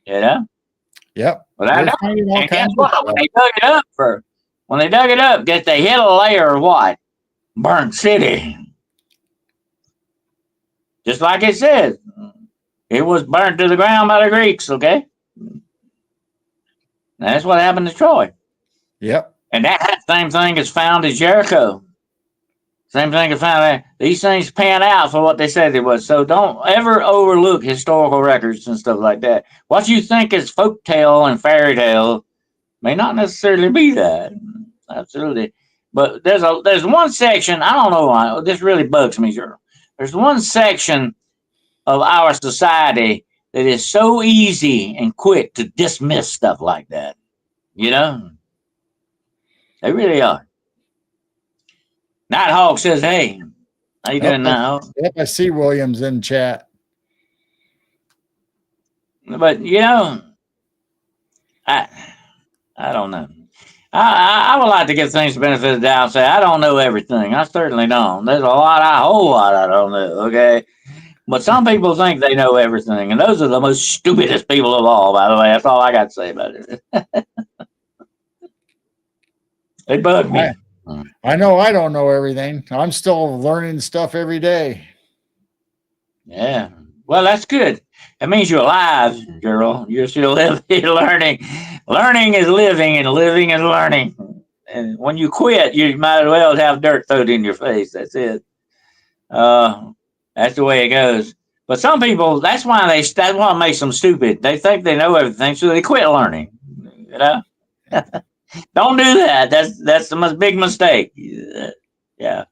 Yep. And guess what? When they dug it up, they hit a layer of what? Burnt city. Just like it says. It was burnt to the ground by the Greeks, okay? That's what happened to Troy. Yep. And that same thing is found at Jericho. Same thing is found there. These things pan out for what they said they was. So don't ever overlook historical records and stuff like that. What you think is folk tale and fairy tale may not necessarily be that. Absolutely. But there's one section, I don't know why, this really bugs me, Gerald. There's one section of our society that is so easy and quick to dismiss stuff like that. They really are. Nighthawk says, hey, how you doing, Nighthawk? Yep, I see Williams in chat. But, I don't know. I would like to give things the benefit of the doubt and say, I don't know everything. I certainly don't. There's a whole lot I don't know, okay? But some people think they know everything, and those are the most stupidest people of all, by the way. That's all I got to say about it. They bug me. I know I don't know everything. I'm still learning stuff every day. Yeah. Well, that's good. That means you're alive, girl. You're still learning. Learning is living, and living is learning. And when you quit, you might as well have dirt thrown in your face. That's it. That's the way it goes. But some people, that's what makes them stupid. They think they know everything, so they quit learning. Don't do that. That's the big mistake. Yeah.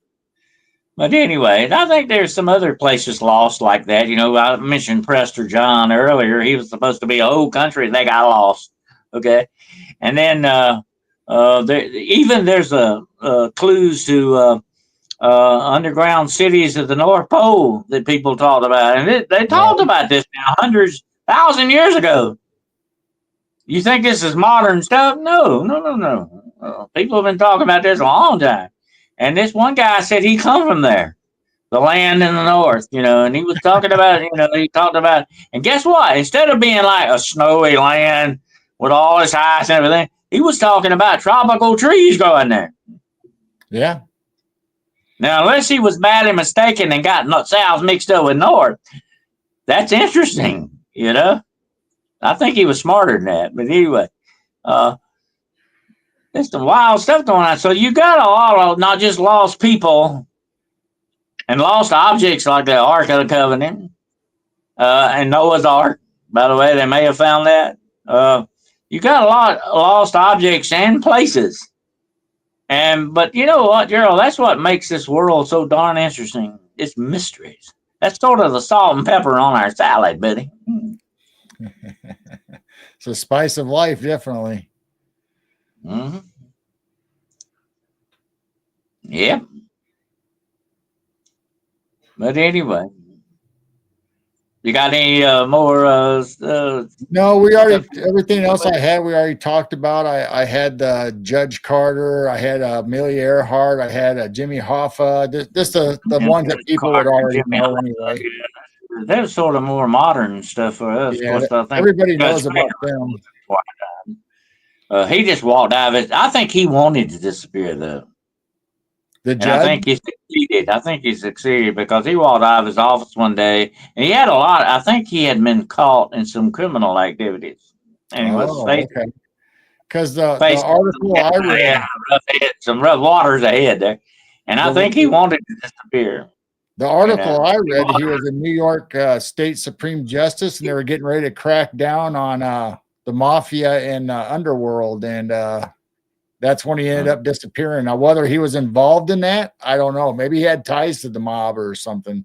But anyway, I think there's some other places lost like that. I mentioned Prester John earlier. He was supposed to be a whole country. They got lost. Okay. And then there's clues to underground cities at the North Pole that people talked about. And they talked about this now 1,000 years ago. You think this is modern stuff? No. People have been talking about this a long time. And this one guy said he come from there, the land in the north, and he was talking about, he talked about, and guess what? Instead of being like a snowy land with all its ice and everything, he was talking about tropical trees growing there. Yeah. Now, unless he was badly mistaken and got south mixed up with north, that's interesting, I think he was smarter than that. But anyway, there's some wild stuff going on. So you got a lot of not just lost people and lost objects like the Ark of the Covenant and Noah's Ark. By the way, they may have found that. You got a lot of lost objects and places. But you know what, Gerald? That's what makes this world so darn interesting. It's mysteries. That's sort of the salt and pepper on our salad, buddy. It's a spice of life, definitely. Mm-hmm. Yep. But anyway, you got any more No, we stuff? already everything else I had. We already talked about. I had Judge Carter. I had Amelia Earhart. I had Jimmy Hoffa. Just the And ones that people would Carter and already Jimmy know Hoffa, anyway. yeah. They're sort of more modern stuff for us. Of Yeah, course, I think everybody Judge knows about them. He just walked out of it. I think he wanted to disappear though, The and I judge. think he succeeded. I think he succeeded because he walked out of his office one day and he had a lot. I think he had been caught in some criminal activities, and he was Oh, facing okay. Because the facing article I read, some rough waters ahead there, and I the think he wanted to disappear. the You article know, I read, he was a New York State Supreme Justice, and they were getting ready to crack down on the mafia and underworld, and that's when he ended up disappearing. Now, whether he was involved in that, I don't know. Maybe he had ties to the mob or something.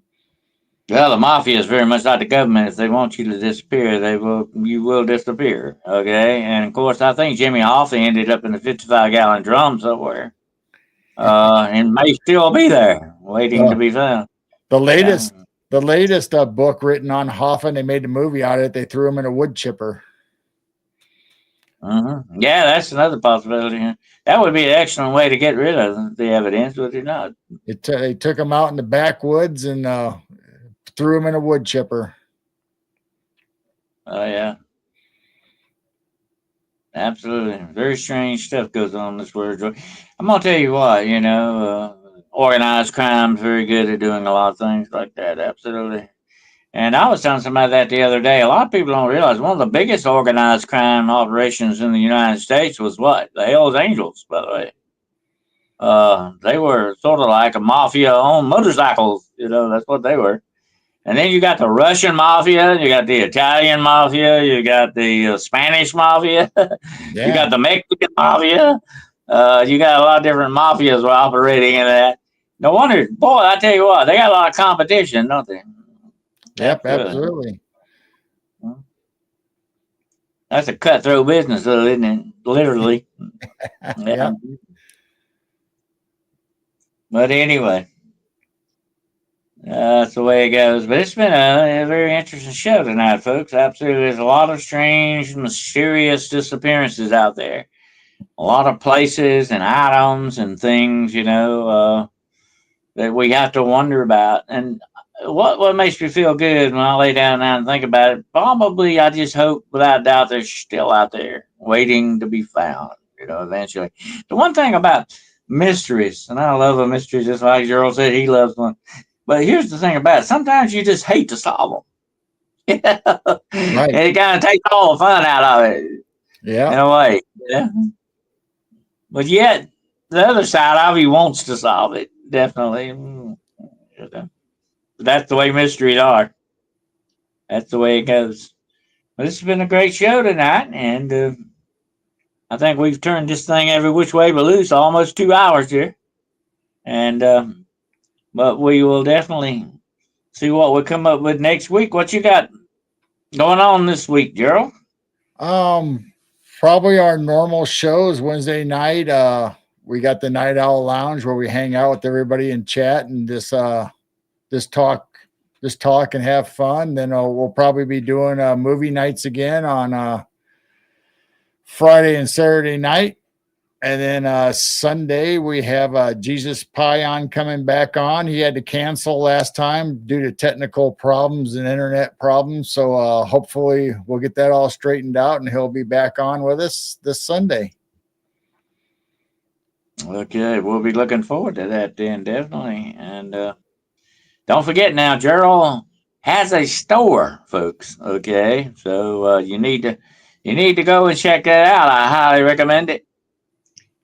well, the mafia is very much like the government. If they want you to disappear, you will disappear. Okay, and of course, I think Jimmy Hoffa ended up in a 55-gallon drum somewhere, and may still be there, waiting to The be found. the Yeah. latest the latest book written on Hoffa, and they made the movie out of it. They threw him in a wood chipper. Yeah, that's another possibility. That would be an excellent way to get rid of the evidence, would it not? They took him out in the backwoods and threw him in a wood chipper. Oh, yeah. Absolutely. Very strange stuff goes on in this world. I'm going to tell you what, organized crime is very good at doing a lot of things like that. Absolutely. And I was telling somebody that the other day. A lot of people don't realize one of the biggest organized crime operations in the United States was what? The Hells Angels, by the way. They were sort of like a mafia on motorcycles. That's what they were. And then you got the Russian mafia, you got the Italian mafia, you got the Spanish mafia, you Yeah, got the Mexican mafia. You got a lot of different mafias were operating in that. No wonder, boy, I tell you what, they got a lot of competition, don't they? yep, Absolutely. absolutely. That's a cutthroat business, though, isn't it? Literally. Yeah. Yep. But anyway, that's the way it goes. But it's been a very interesting show tonight, folks. Absolutely. There's a lot of strange, mysterious disappearances out there. A lot of places and items and things, that we have to wonder about. And what makes me feel good when I lay down now and think about it, probably I just hope without doubt they're still out there waiting to be found, eventually. The one thing about mysteries, and I love a mystery just like Gerald said he loves one. But here's the thing about it. Sometimes you just hate to solve them. And Right. it kind of takes all the fun out of it Yeah. in a way. Yeah. But yet, the other side of you wants to solve it. Definitely. That's the way mysteries are. That's the way it goes. But this has been a great show tonight. And I think we've turned this thing every which way but loose, almost 2 hours here. And, but we will definitely see what we come up with next week. What you got going on this week, Gerald? Um, Probably our normal shows Wednesday night. We got the Night Owl Lounge where we hang out with everybody and chat and just talk, and have fun. Then we'll probably be doing movie nights again on Friday and Saturday night. And then Sunday we have Jesus Pion coming back on. He had to cancel last time due to technical problems and internet problems. So hopefully we'll get that all straightened out and he'll be back on with us this Sunday. Okay, we'll be looking forward to that then, definitely. And don't forget now, Gerald has a store, folks. Okay, so you need to go and check that out. I highly recommend it.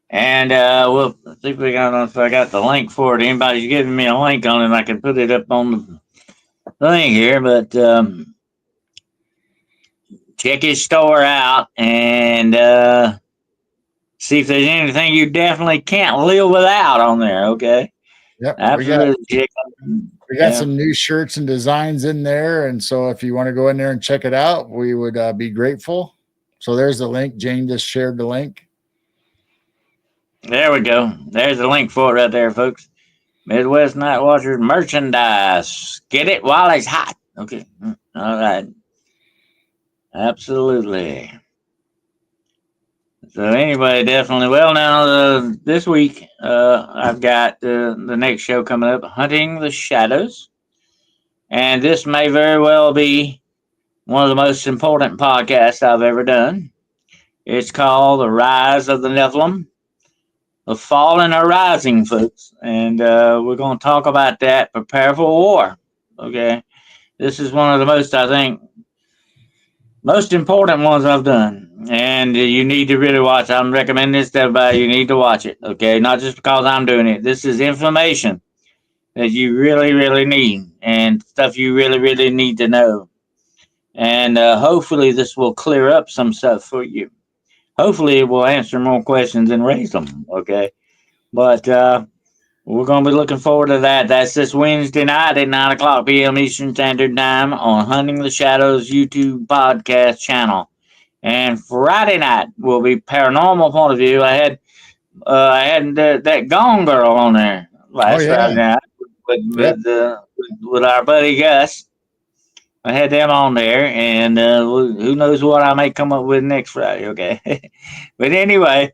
And we'll see if if I got the link for it. Anybody's giving me a link on it, I can put it up on the thing here. But check his store out and see if there's anything you definitely can't live without on there. Okay, Yep, absolutely. we got Yeah. some new shirts and designs in there, and so if you want to go in there and check it out, we would be grateful. So there's the link. Jane just shared the link. There we go. There's the link for it right there, folks. Midwest Night Watchers merchandise. Get it while it's hot. Okay. All right. Absolutely. So anyway, definitely. Well, now this week I've got the next show coming up, Hunting the Shadows, and this may very well be one of the most important podcasts I've ever done. It's called The Rise of the Nephilim, the Fallen or Rising, folks, and we're going to talk about that. Prepare for war. Okay, this is one of the most, I think, most important ones I've done, and you need to really watch. I'm recommending this to everybody. You need to watch it, okay? Not just because I'm doing it. This is information that you really, really need, and stuff you really, really need to know. And hopefully, this will clear up some stuff for you. Hopefully, it will answer more questions and raise them, okay? But we're going to be looking forward to that. That's this Wednesday night at 9 o'clock p.m. Eastern Standard Time on Hunting the Shadows YouTube podcast channel. And Friday night will be Paranormal Point of View. I had that Gone Girl on there Oh last yeah. Friday night Yep. with our buddy Gus. I had them on there, and who knows what I may come up with next Friday. Okay, but anyway,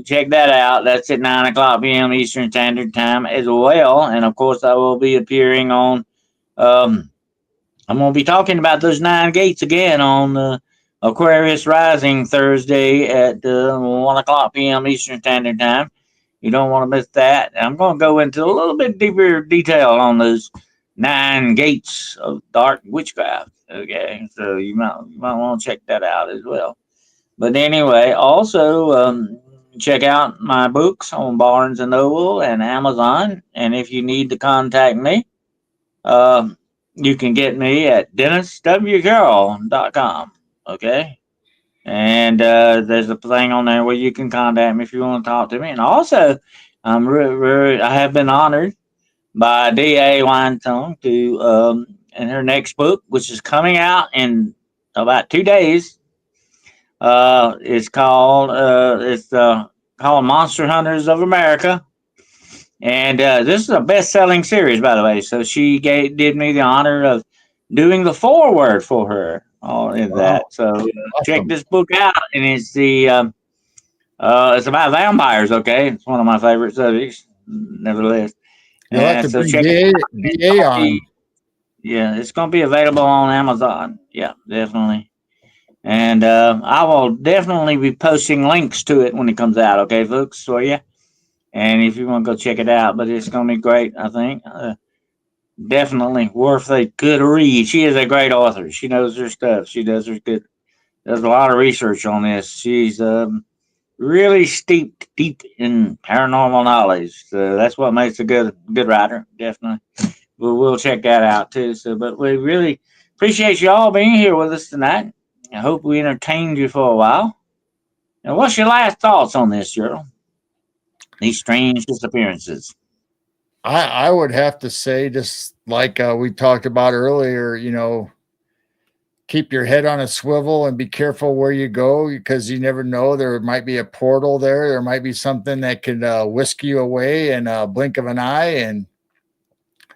check that out. That's at 9 o'clock p.m. Eastern Standard Time as well. And of course, I will be appearing on. Um, I'm going to be talking about those nine gates again on Aquarius Rising Thursday at 1 o'clock p.m. Eastern Standard Time. You don't want to miss that. I'm going to go into a little bit deeper detail on those nine gates of dark witchcraft. Okay, so you might want to check that out as well. But anyway, also check out my books on Barnes and Noble and Amazon. And if you need to contact me, um, you can get me at denniswcarroll.com. Okay. And there's a thing on there where you can contact me if you want to talk to me. And also, I have been honored by D.A. Weinstone to, in her next book, which is coming out in about 2 days. It's called Monster Hunters of America, and this is a best-selling series, by the way. So she did me the honor of doing the foreword for her. All in Wow. that. So check Awesome. this book out, and it's about vampires. Okay, it's one of my favorite subjects, nevertheless. You'll have And to so bring check it out. DA on. Yeah, it's going to be available on Amazon. Yeah, definitely. And I will definitely be posting links to it when it comes out. Okay, folks. So yeah. And if you want to go check it out, but it's going to be great, I think. Definitely worth a good read. She is a great author. She knows her stuff. She does a lot of research on this. She's really steeped deep in paranormal knowledge. So that's what makes a good writer. Definitely. We'll check that out too. So, but we really appreciate you all being here with us tonight. I hope we entertained you for a while. And what's your last thoughts on this, Gerald? These strange disappearances. I would have to say, just like we talked about earlier, keep your head on a swivel and be careful where you go, because you never know. There might be a portal there. There might be something that could whisk you away in a blink of an eye. And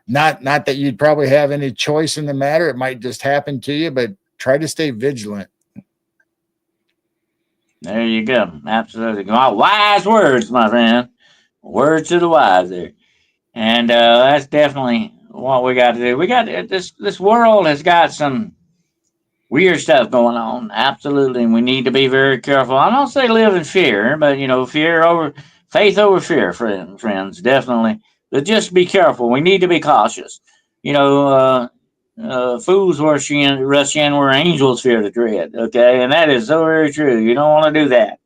not that you'd probably have any choice in the matter. It might just happen to you, but try to stay vigilant. There you go. Absolutely. Wise words, my friend. Words to the wise there. And that's definitely what we got to do. We got this world has got some weird stuff going on. Absolutely. And we need to be very careful. I don't say live in fear, but fear over faith over fear, friends, definitely. But just be careful. We need to be cautious. You know, fools rush in where angels fear to tread. Okay, and that is so very true. You don't want to do that.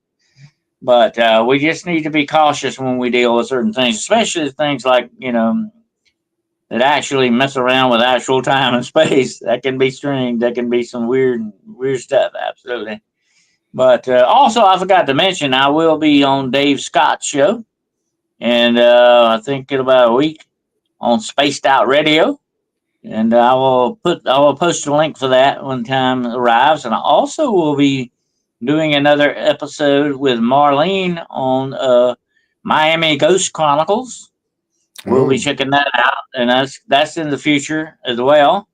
But we just need to be cautious when we deal with certain things, especially things like that actually mess around with actual time and space. That can be strange. That can be some weird stuff. Absolutely. But also, I forgot to mention, I will be on Dave Scott's show, and I think in about a week on Spaced Out Radio, and I will post a link for that when time arrives, and I also will be doing another episode with Marlene on Miami Ghost Chronicles. We'll be Oh, checking that out, and that's in the future as well.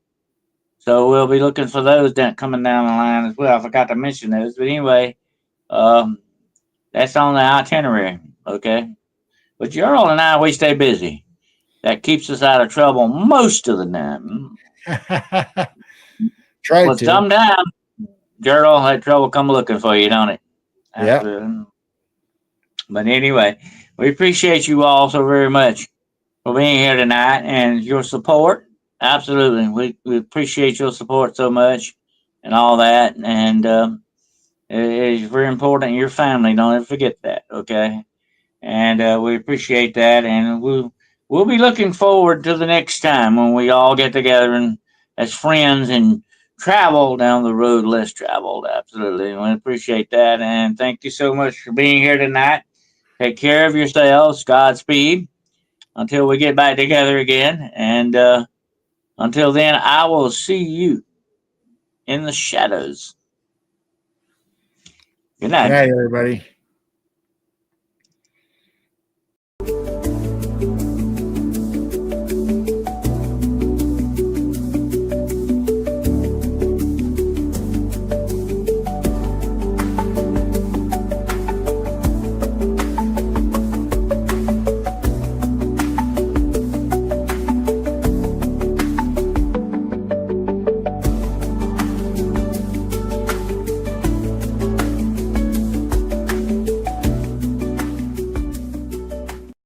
So we'll be looking for those coming down the line as well. I forgot to mention those, but anyway, um, that's on the itinerary. Okay, but Gerald and I, we stay busy. That keeps us out of trouble most of the time. try But to. sometimes Gerald had trouble come looking for you, don't it? Yeah. Absolutely. But anyway, we appreciate you all so very much for being here tonight and your support. Absolutely. We appreciate your support so much and all that. And it's very important in your family. Don't ever forget that. Okay. And we appreciate that. And we'll be looking forward to the next time when we all get together and as friends and travel down the road less traveled. Absolutely. And we appreciate that. And thank you so much for being here tonight. Take care of yourselves. Godspeed until we get back together again. And until then, I will see you in the shadows. Good Good night. night, everybody.